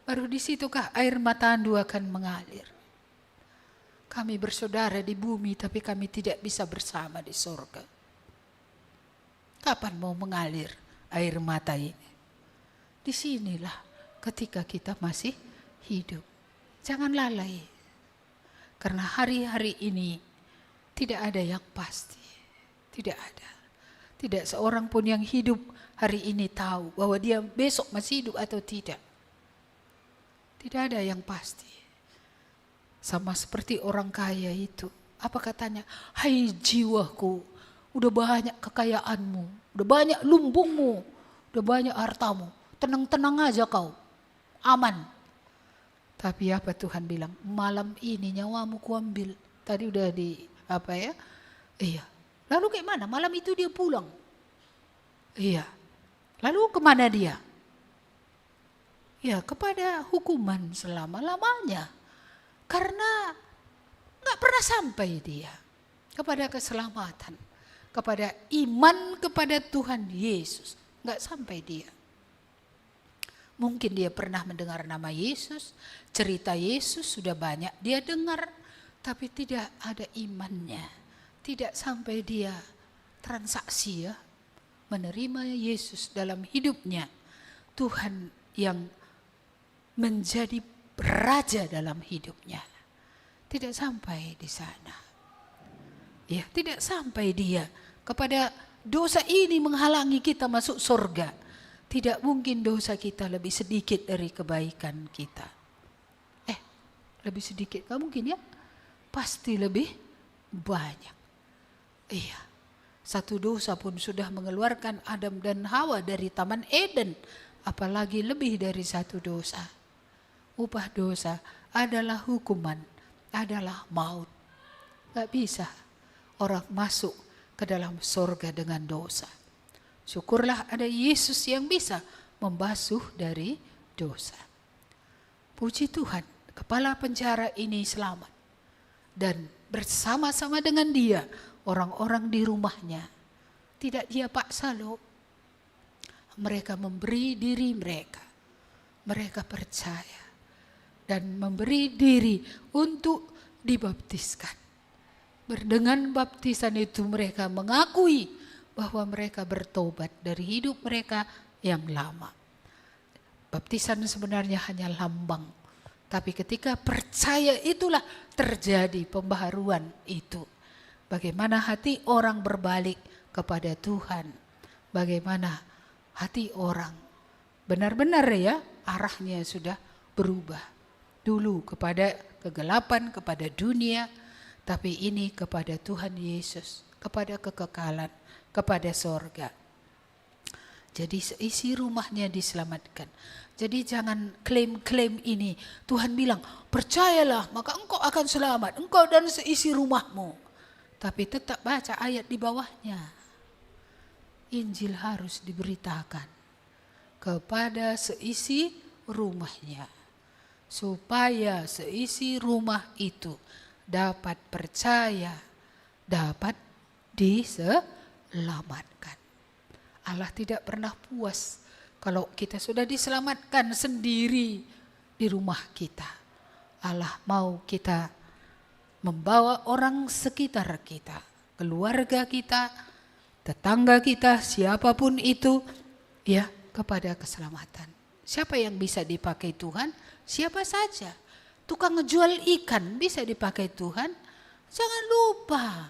Baru di situkah air mata Anda akan mengalir? Kami bersaudara di bumi tapi kami tidak bisa bersama di surga. Kapan mau mengalir air mata ini? Disinilah ketika kita masih hidup. Jangan lalai. Karena hari-hari ini tidak ada yang pasti. Tidak ada. Tidak seorang pun yang hidup hari ini tahu bahwa dia besok masih hidup atau tidak. Tidak ada yang pasti. Sama seperti orang kaya itu. Apa katanya? Hai jiwaku, udah banyak kekayaanmu, udah banyak lumbungmu, udah banyak hartamu. Tenang-tenang aja kau, aman. Tapi apa Tuhan bilang? Malam ini nyawamu kuambil. Tadi udah Iya. Lalu kayak mana? Malam itu dia pulang. Iya. Lalu kemana dia? Ya kepada hukuman selama-lamanya. Karena gak pernah sampai dia kepada keselamatan. Kepada iman kepada Tuhan Yesus. Gak sampai dia. Mungkin dia pernah mendengar nama Yesus. Cerita Yesus sudah banyak dia dengar. Tapi tidak ada imannya. Tidak sampai dia transaksi ya. Menerima Yesus dalam hidupnya. Tuhan yang menjadi raja dalam hidupnya. Tidak sampai di sana. Ya, tidak sampai dia kepada dosa ini menghalangi kita masuk surga. Tidak mungkin dosa kita lebih sedikit dari kebaikan kita. Lebih sedikit, gak mungkin ya? Pasti lebih banyak. Iya. Satu dosa pun sudah mengeluarkan Adam dan Hawa dari Taman Eden. Apalagi lebih dari satu dosa. Upah dosa adalah hukuman, adalah maut. Gak bisa orang masuk ke dalam surga dengan dosa. Syukurlah ada Yesus yang bisa membasuh dari dosa. Puji Tuhan, kepala penjara ini selamat. Dan bersama-sama dengan dia, orang-orang di rumahnya. Tidak dia paksa loh. Mereka memberi diri mereka. Mereka percaya. Dan memberi diri untuk dibaptiskan. Dengan baptisan itu mereka mengakui bahwa mereka bertobat dari hidup mereka yang lama. Baptisan sebenarnya hanya lambang. Tapi ketika percaya itulah terjadi pembaharuan itu. Bagaimana hati orang berbalik kepada Tuhan. Bagaimana hati orang benar-benar ya arahnya sudah berubah. Dulu kepada kegelapan, kepada dunia. Tapi ini kepada Tuhan Yesus. Kepada kekekalan, kepada sorga. Jadi seisi rumahnya diselamatkan. Jadi jangan klaim-klaim ini. Tuhan bilang, percayalah maka engkau akan selamat. Engkau dan seisi rumahmu. Tapi tetap baca ayat di bawahnya. Injil harus diberitakan kepada seisi rumahnya. Supaya seisi rumah itu dapat percaya, dapat diselamatkan. Allah tidak pernah puas kalau kita sudah diselamatkan sendiri di rumah kita. Allah mau kita membawa orang sekitar kita, keluarga kita, tetangga kita, siapapun itu, ya, kepada keselamatan. Siapa yang bisa dipakai Tuhan? Siapa saja. Tukang ngejual ikan bisa dipakai Tuhan. Jangan lupa,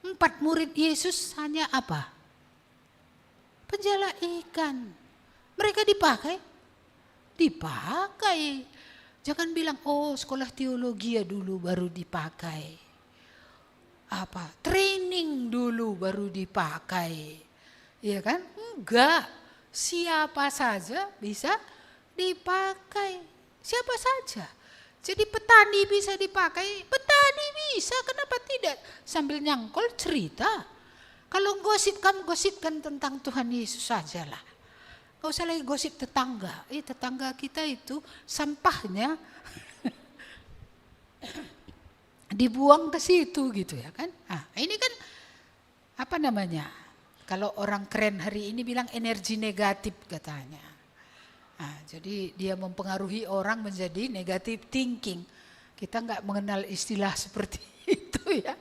4 murid Yesus hanya apa? Penjala ikan. Mereka dipakai? Dipakai. Jangan bilang, oh sekolah teologi ya dulu baru dipakai. Training dulu baru dipakai. Iya kan? Enggak. Siapa saja bisa dipakai. Siapa saja. Jadi petani bisa dipakai. Petani bisa, kenapa tidak? Sambil nyangkol cerita. Kalau gosip, kamu gosipkan tentang Tuhan Yesus saja lah. Gak usah lagi gosip tetangga. Tetangga kita itu sampahnya dibuang ke situ gitu ya kan. Ini kan apa namanya? Kalau orang keren hari ini bilang energi negatif katanya. Jadi dia mempengaruhi orang menjadi negative thinking. Kita nggak mengenal istilah seperti itu ya.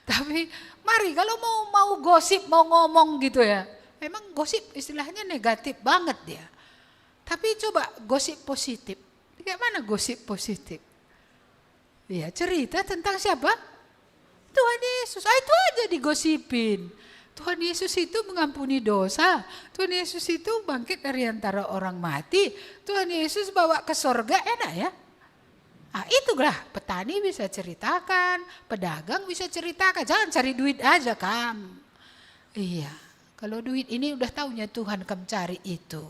Tapi mari kalau mau gosip, mau ngomong gitu ya. Memang gosip istilahnya negatif banget dia. Tapi coba gosip positif. Kayak mana gosip positif? Ya cerita tentang siapa? Tuhan Yesus. Itu aja digosipin. Tuhan Yesus itu mengampuni dosa. Tuhan Yesus itu bangkit dari antara orang mati. Tuhan Yesus bawa ke sorga, enak ya. Itulah petani bisa ceritakan, pedagang bisa ceritakan. Jangan cari duit aja kamu. Iya, kalau duit ini udah taunya Tuhan kamu cari itu.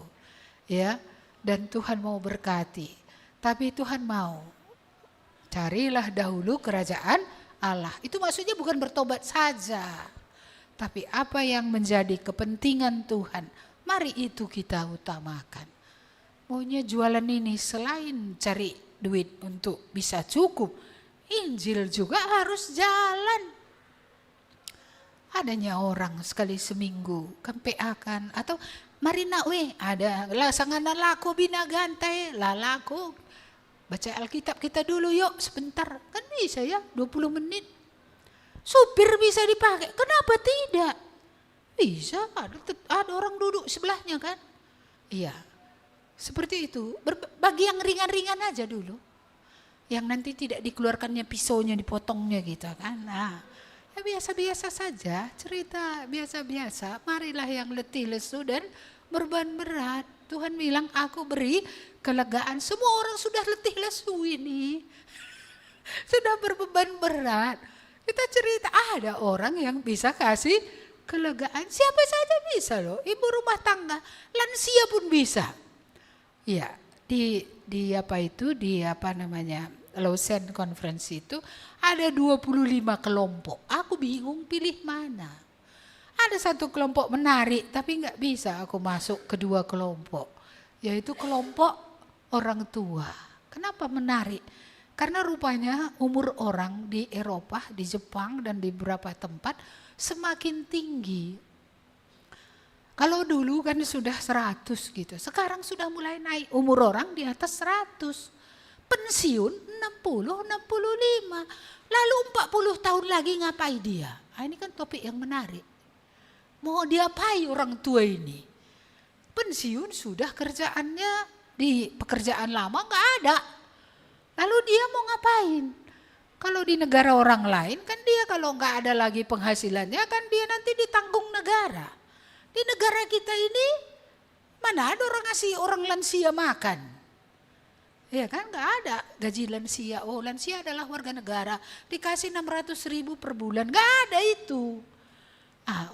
Ya, dan Tuhan mau berkati. Tapi Tuhan mau, carilah dahulu kerajaan Allah. Itu maksudnya bukan bertobat saja. Tapi apa yang menjadi kepentingan Tuhan, mari itu kita utamakan. Maunya jualan ini selain cari duit untuk bisa cukup, Injil juga harus jalan. Adanya orang sekali seminggu kampeakan atau mari nak ada lasangan laku binagantai lalaku. Baca Alkitab kita dulu yuk sebentar, kan bisa ya 20 menit. Supir bisa dipakai, kenapa tidak? Bisa, ada orang duduk sebelahnya kan? Iya, seperti itu. Bagi yang ringan-ringan aja dulu. Yang nanti tidak dikeluarkannya pisaunya, dipotongnya gitu kan. Ya biasa-biasa saja, cerita biasa-biasa. Marilah yang letih, lesu dan beban berat. Tuhan bilang, aku beri kelegaan. Semua orang sudah letih, lesu ini. Sudah berbeban berat. Kita cerita, ada orang yang bisa kasih kelegaan. Siapa saja bisa loh, ibu rumah tangga, lansia pun bisa. Ya, di Lausanne Conference itu ada 25 kelompok. Aku bingung pilih mana. Ada satu kelompok menarik, tapi nggak bisa aku masuk kedua kelompok. Yaitu kelompok orang tua. Kenapa menarik? Karena rupanya umur orang di Eropa, di Jepang dan di beberapa tempat semakin tinggi. Kalau dulu kan sudah 100 gitu, sekarang sudah mulai naik umur orang di atas 100. Pensiun 60, 65, lalu 40 tahun lagi ngapain dia? Ini kan topik yang menarik. Mau diapai orang tua ini? Pensiun sudah kerjaannya di pekerjaan lama nggak ada. Lalu dia mau ngapain? Kalau di negara orang lain kan dia kalau nggak ada lagi penghasilannya kan dia nanti ditanggung negara. Di negara kita ini mana ada orang ngasih orang lansia makan? Ya kan nggak ada gaji lansia. Oh lansia adalah warga negara dikasih 600.000 per bulan. Nggak ada itu.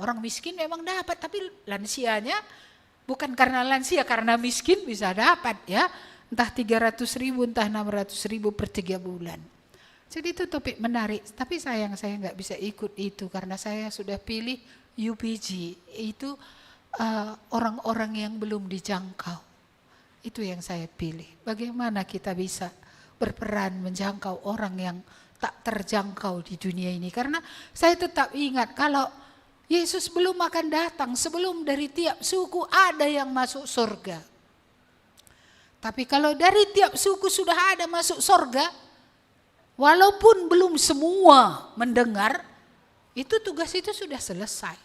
Orang miskin memang dapat tapi lansianya bukan karena lansia karena miskin bisa dapat ya. Entah 300.000, entah 600.000 per 3 bulan. Jadi itu topik menarik, tapi sayang saya nggak bisa ikut itu karena saya sudah pilih UPG. Itu orang-orang yang belum dijangkau. Itu yang saya pilih. Bagaimana kita bisa berperan menjangkau orang yang tak terjangkau di dunia ini. Karena saya tetap ingat kalau Yesus belum akan datang, sebelum dari tiap suku ada yang masuk surga. Tapi kalau dari tiap suku sudah ada masuk surga, walaupun belum semua mendengar, itu tugas itu sudah selesai.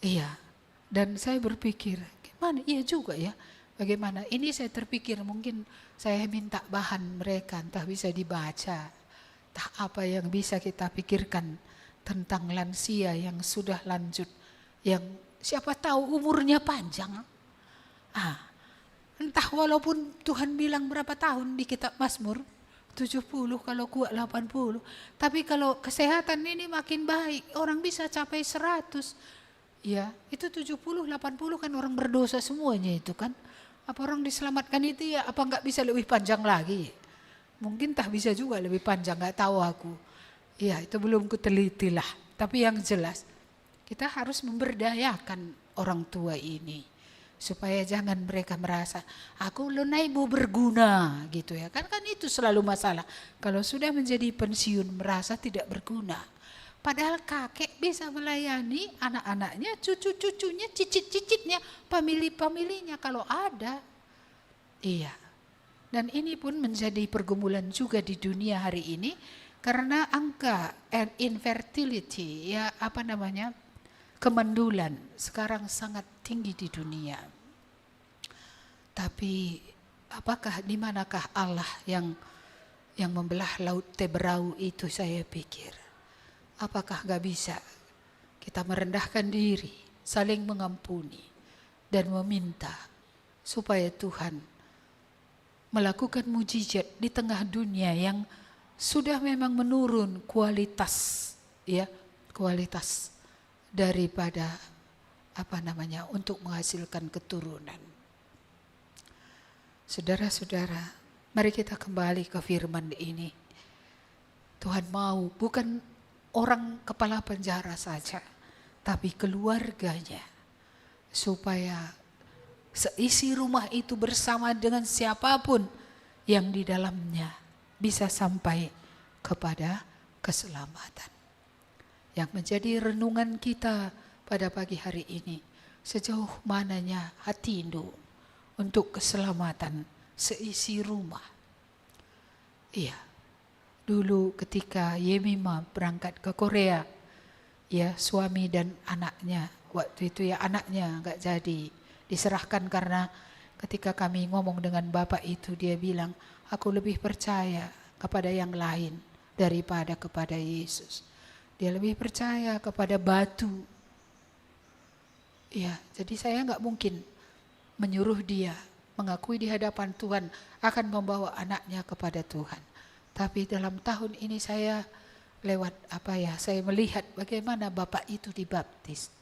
Iya, dan saya berpikir, mana? Iya juga ya. Bagaimana? Ini saya terpikir mungkin saya minta bahan mereka, entah bisa dibaca, entah apa yang bisa kita pikirkan tentang lansia yang sudah lanjut, yang siapa tahu umurnya panjang. Entah walaupun Tuhan bilang berapa tahun di kitab Mazmur, 70 kalau kuat 80. Tapi kalau kesehatan ini makin baik, orang bisa capai 100. Ya, itu 70, 80 kan orang berdosa semuanya itu kan. Apa orang diselamatkan itu ya, apa enggak bisa lebih panjang lagi? Mungkin tak bisa juga lebih panjang, enggak tahu aku. Ya, itu belum kuteliti lah. Tapi yang jelas, kita harus memberdayakan orang tua ini. Supaya jangan mereka merasa, aku lunai mau berguna gitu ya. Kan itu selalu masalah. Kalau sudah menjadi pensiun merasa tidak berguna. Padahal kakek bisa melayani anak-anaknya, cucu-cucunya, cicit-cicitnya, famili-familinya kalau ada. Iya. Dan ini pun menjadi pergumulan juga di dunia hari ini. Karena angka infertility, ya kemandulan sekarang sangat tinggi di dunia. Tapi apakah di manakah Allah yang membelah laut Teberau itu, saya pikir. Apakah gak bisa kita merendahkan diri, saling mengampuni dan meminta supaya Tuhan melakukan mujizat di tengah dunia yang sudah memang menurun kualitas daripada untuk menghasilkan keturunan. Saudara-saudara, mari kita kembali ke firman ini. Tuhan mau bukan orang kepala penjara saja, tapi keluarganya, supaya seisi rumah itu bersama dengan siapapun yang di dalamnya bisa sampai kepada keselamatan. Yang menjadi renungan kita pada pagi hari ini, sejauh mananya hati induk untuk keselamatan seisi rumah. Iya, dulu ketika Yemima berangkat ke Korea, ya suami dan anaknya, waktu itu ya anaknya gak jadi diserahkan karena ketika kami ngomong dengan bapak itu dia bilang, aku lebih percaya kepada yang lain daripada kepada Yesus. Dia lebih percaya kepada batu. Ya, jadi saya gak mungkin menyuruh dia mengakui di hadapan Tuhan akan membawa anaknya kepada Tuhan. Tapi dalam tahun ini saya lewat saya melihat bagaimana bapak itu dibaptis.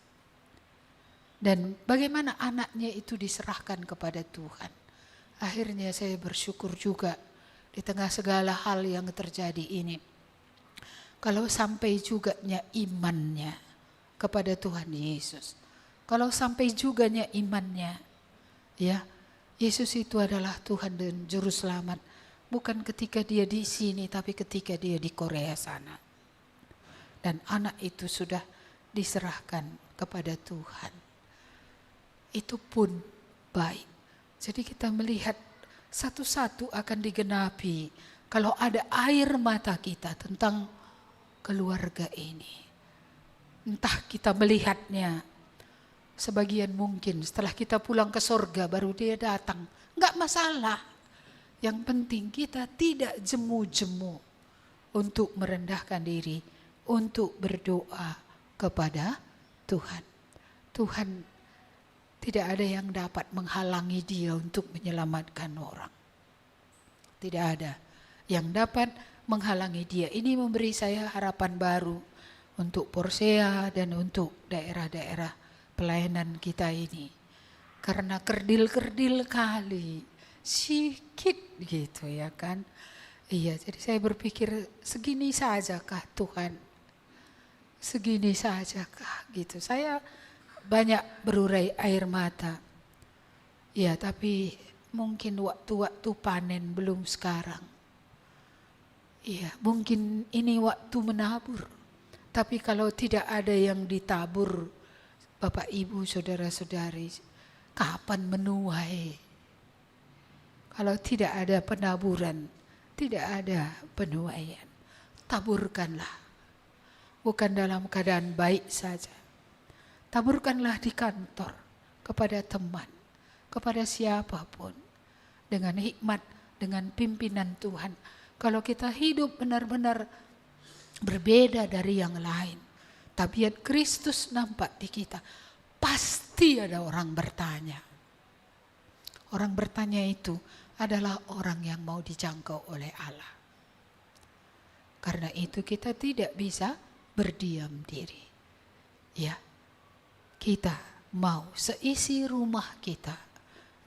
Dan bagaimana anaknya itu diserahkan kepada Tuhan. Akhirnya saya bersyukur juga di tengah segala hal yang terjadi ini. Kalau sampai juga imannya kepada Tuhan Yesus. Kalau sampai juga imannya, ya, Yesus itu adalah Tuhan dan Juru Selamat. Bukan ketika dia di sini, tapi ketika dia di Korea sana. Dan anak itu sudah diserahkan kepada Tuhan. Itu pun baik. Jadi kita melihat satu-satu akan digenapi. Kalau ada air mata kita tentang keluarga ini. Entah kita melihatnya. Sebagian mungkin setelah kita pulang ke sorga baru dia datang. Enggak masalah. Yang penting kita tidak jemu-jemu untuk merendahkan diri, untuk berdoa kepada Tuhan. Tuhan tidak ada yang dapat menghalangi dia untuk menyelamatkan orang. Tidak ada yang dapat menghalangi dia. Ini memberi saya harapan baru untuk Porsea dan untuk daerah-daerah pelayanan kita ini. Karena kerdil-kerdil kali, sikit gitu ya kan. Iya, jadi saya berpikir segini sajakah Tuhan? Segini sajakah gitu. Saya banyak berurai air mata. Ya, tapi mungkin waktu-waktu panen belum sekarang. Iya, mungkin ini waktu menabur. Tapi kalau tidak ada yang ditabur, Bapak, Ibu, Saudara-saudari, kapan menuai? Kalau tidak ada penaburan, tidak ada penuaian. Taburkanlah. Bukan dalam keadaan baik saja. Taburkanlah di kantor, kepada teman, kepada siapapun. Dengan hikmat, dengan pimpinan Tuhan. Kalau kita hidup benar-benar berbeda dari yang lain, tabiat Kristus nampak di kita, pasti ada orang bertanya. Orang bertanya itu adalah orang yang mau dijangkau oleh Allah. Karena itu kita tidak bisa berdiam diri. Ya, kita mau seisi rumah kita.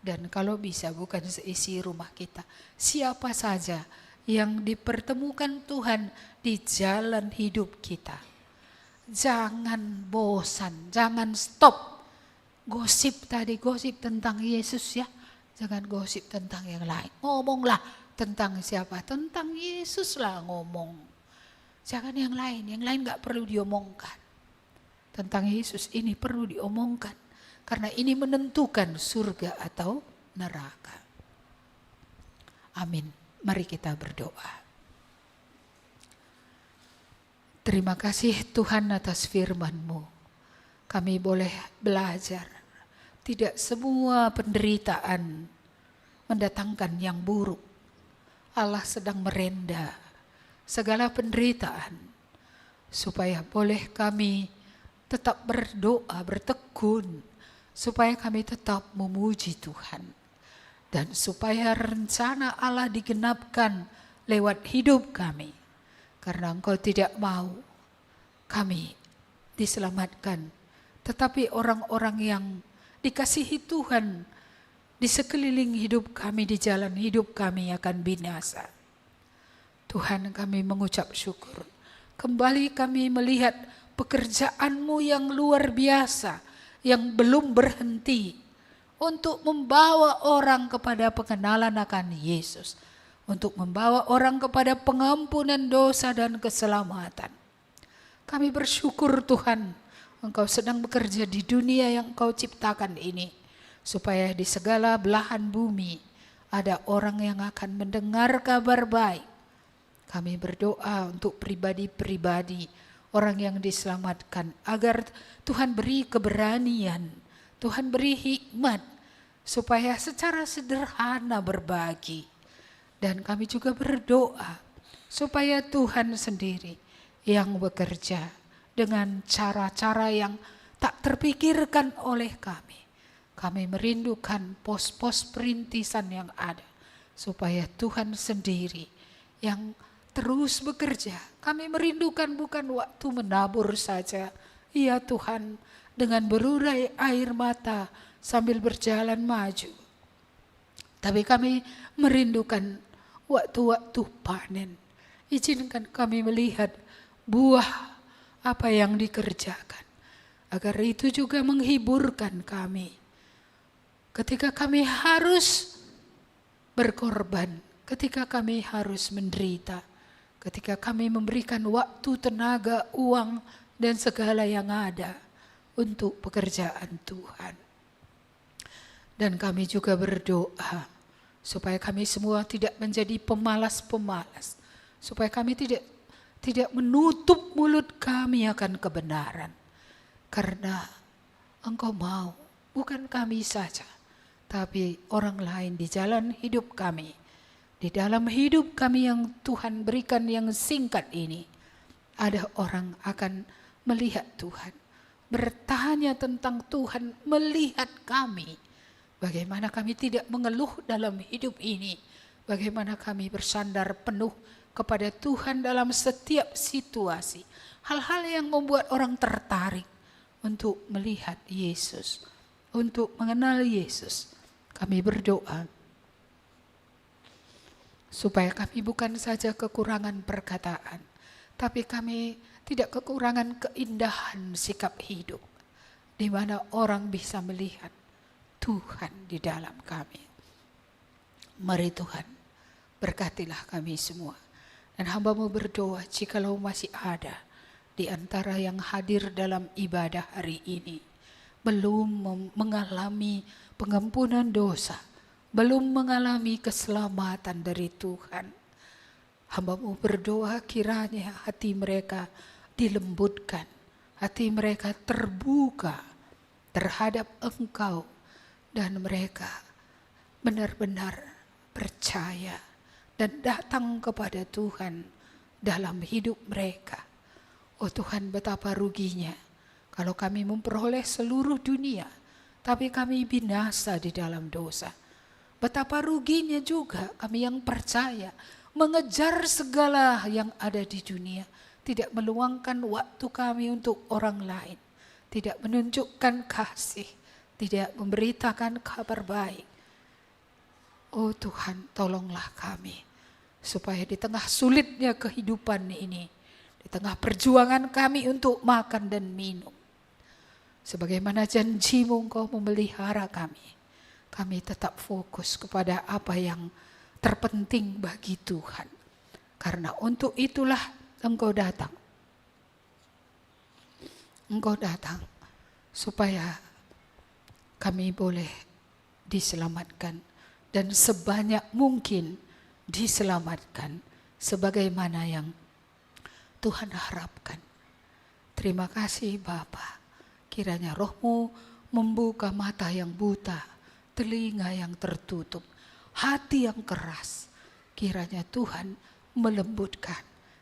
Dan kalau bisa bukan seisi rumah kita, siapa saja yang dipertemukan Tuhan di jalan hidup kita. Jangan bosan, jangan stop. Gosip tadi, gosip tentang Yesus ya. Jangan gosip tentang yang lain. Ngomonglah tentang siapa? Tentang Yesus lah ngomong. Jangan yang lain gak perlu diomongkan. Tentang Yesus ini perlu diomongkan. Karena ini menentukan surga atau neraka. Amin. Mari kita berdoa. Terima kasih Tuhan atas firman-Mu. Kami boleh belajar. Tidak semua penderitaan mendatangkan yang buruk. Allah sedang merenda segala penderitaan. Supaya boleh kami tetap berdoa, bertekun. Supaya kami tetap memuji Tuhan. Dan supaya rencana Allah digenapkan lewat hidup kami. Karena Engkau tidak mau kami diselamatkan. Tetapi orang-orang yang dikasihi Tuhan di sekeliling hidup kami, di jalan hidup kami akan binasa. Tuhan, kami mengucap syukur. Kembali kami melihat pekerjaan-Mu yang luar biasa, yang belum berhenti untuk membawa orang kepada pengenalan akan Yesus, untuk membawa orang kepada pengampunan dosa dan keselamatan. Kami bersyukur Tuhan, Engkau sedang bekerja di dunia yang Engkau ciptakan ini, supaya di segala belahan bumi ada orang yang akan mendengar kabar baik. Kami berdoa untuk pribadi-pribadi, orang yang diselamatkan, agar Tuhan beri keberanian, Tuhan beri hikmat, supaya secara sederhana berbagi. Dan kami juga berdoa, supaya Tuhan sendiri yang bekerja dengan cara-cara yang tak terpikirkan oleh kami. Kami merindukan pos-pos perintisan yang ada, supaya Tuhan sendiri yang terus bekerja. Kami merindukan bukan waktu menabur saja, ya Tuhan, dengan berurai air mata sambil berjalan maju. Tapi kami merindukan waktu-waktu panen. Izinkan kami melihat buah apa yang dikerjakan, agar itu juga menghiburkan kami. Ketika kami harus berkorban, ketika kami harus menderita, ketika kami memberikan waktu, tenaga, uang, dan segala yang ada untuk pekerjaan Tuhan. Dan kami juga berdoa supaya kami semua tidak menjadi pemalas-pemalas, supaya kami tidak menutup mulut kami akan kebenaran. Karena Engkau mau, bukan kami saja, tapi orang lain di jalan hidup kami. Di dalam hidup kami yang Tuhan berikan yang singkat ini, ada orang akan melihat Tuhan, bertanya tentang Tuhan, melihat kami. Bagaimana kami tidak mengeluh dalam hidup ini, bagaimana kami bersandar penuh kepada Tuhan dalam setiap situasi. Hal-hal yang membuat orang tertarik untuk melihat Yesus, untuk mengenal Yesus. Kami berdoa supaya kami bukan saja kekurangan perkataan, tapi kami tidak kekurangan keindahan sikap hidup, di mana orang bisa melihat Tuhan di dalam kami. Mari Tuhan, berkatilah kami semua. Dan hamba-Mu berdoa jikalau masih ada di antara yang hadir dalam ibadah hari ini, belum mengalami pengampunan dosa, belum mengalami keselamatan dari Tuhan. Hamba-Mu berdoa kiranya hati mereka dilembutkan, hati mereka terbuka terhadap Engkau, dan mereka benar-benar percaya dan datang kepada Tuhan dalam hidup mereka. Oh Tuhan, betapa ruginya kalau kami memperoleh seluruh dunia, tapi kami binasa di dalam dosa. Betapa ruginya juga kami yang percaya mengejar segala yang ada di dunia, tidak meluangkan waktu kami untuk orang lain, tidak menunjukkan kasih, tidak memberitakan kabar baik. Oh Tuhan, tolonglah kami supaya di tengah sulitnya kehidupan ini, di tengah perjuangan kami untuk makan dan minum, sebagaimana janji-Mu Engkau memelihara kami tetap fokus kepada apa yang terpenting bagi Tuhan. Karena untuk itulah Engkau datang. Engkau datang supaya kami boleh diselamatkan dan sebanyak mungkin diselamatkan sebagaimana yang Tuhan harapkan. Terima kasih Bapa. Kiranya Roh-Mu membuka mata yang buta, telinga yang tertutup, hati yang keras. Kiranya Tuhan melembutkan.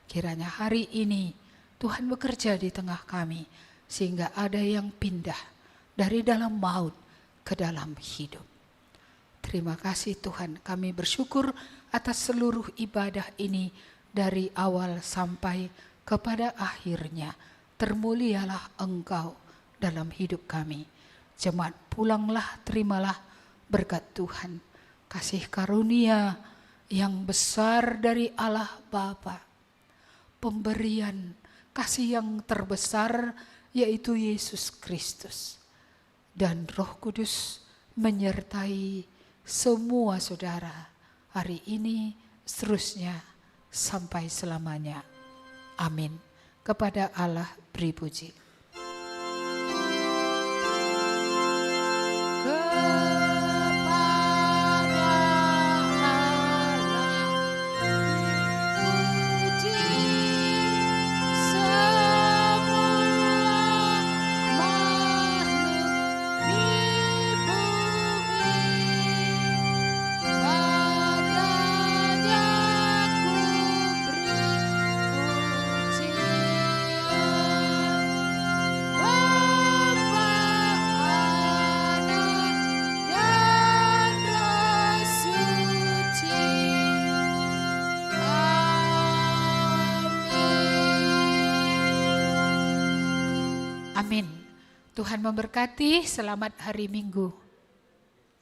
Kiranya hari ini Tuhan bekerja di tengah kami sehingga ada yang pindah dari dalam maut ke dalam hidup. Terima kasih Tuhan, kami bersyukur atas seluruh ibadah ini dari awal sampai kepada akhirnya. Termulialah Engkau dalam hidup kami. Jemaat pulanglah, terimalah berkat Tuhan. Kasih karunia yang besar dari Allah Bapa. Pemberian kasih yang terbesar yaitu Yesus Kristus. Dan Roh Kudus menyertai semua saudara hari ini, seterusnya sampai selamanya. Amin. Kepada Allah beri puji. Amin. Tuhan memberkati, selamat hari Minggu.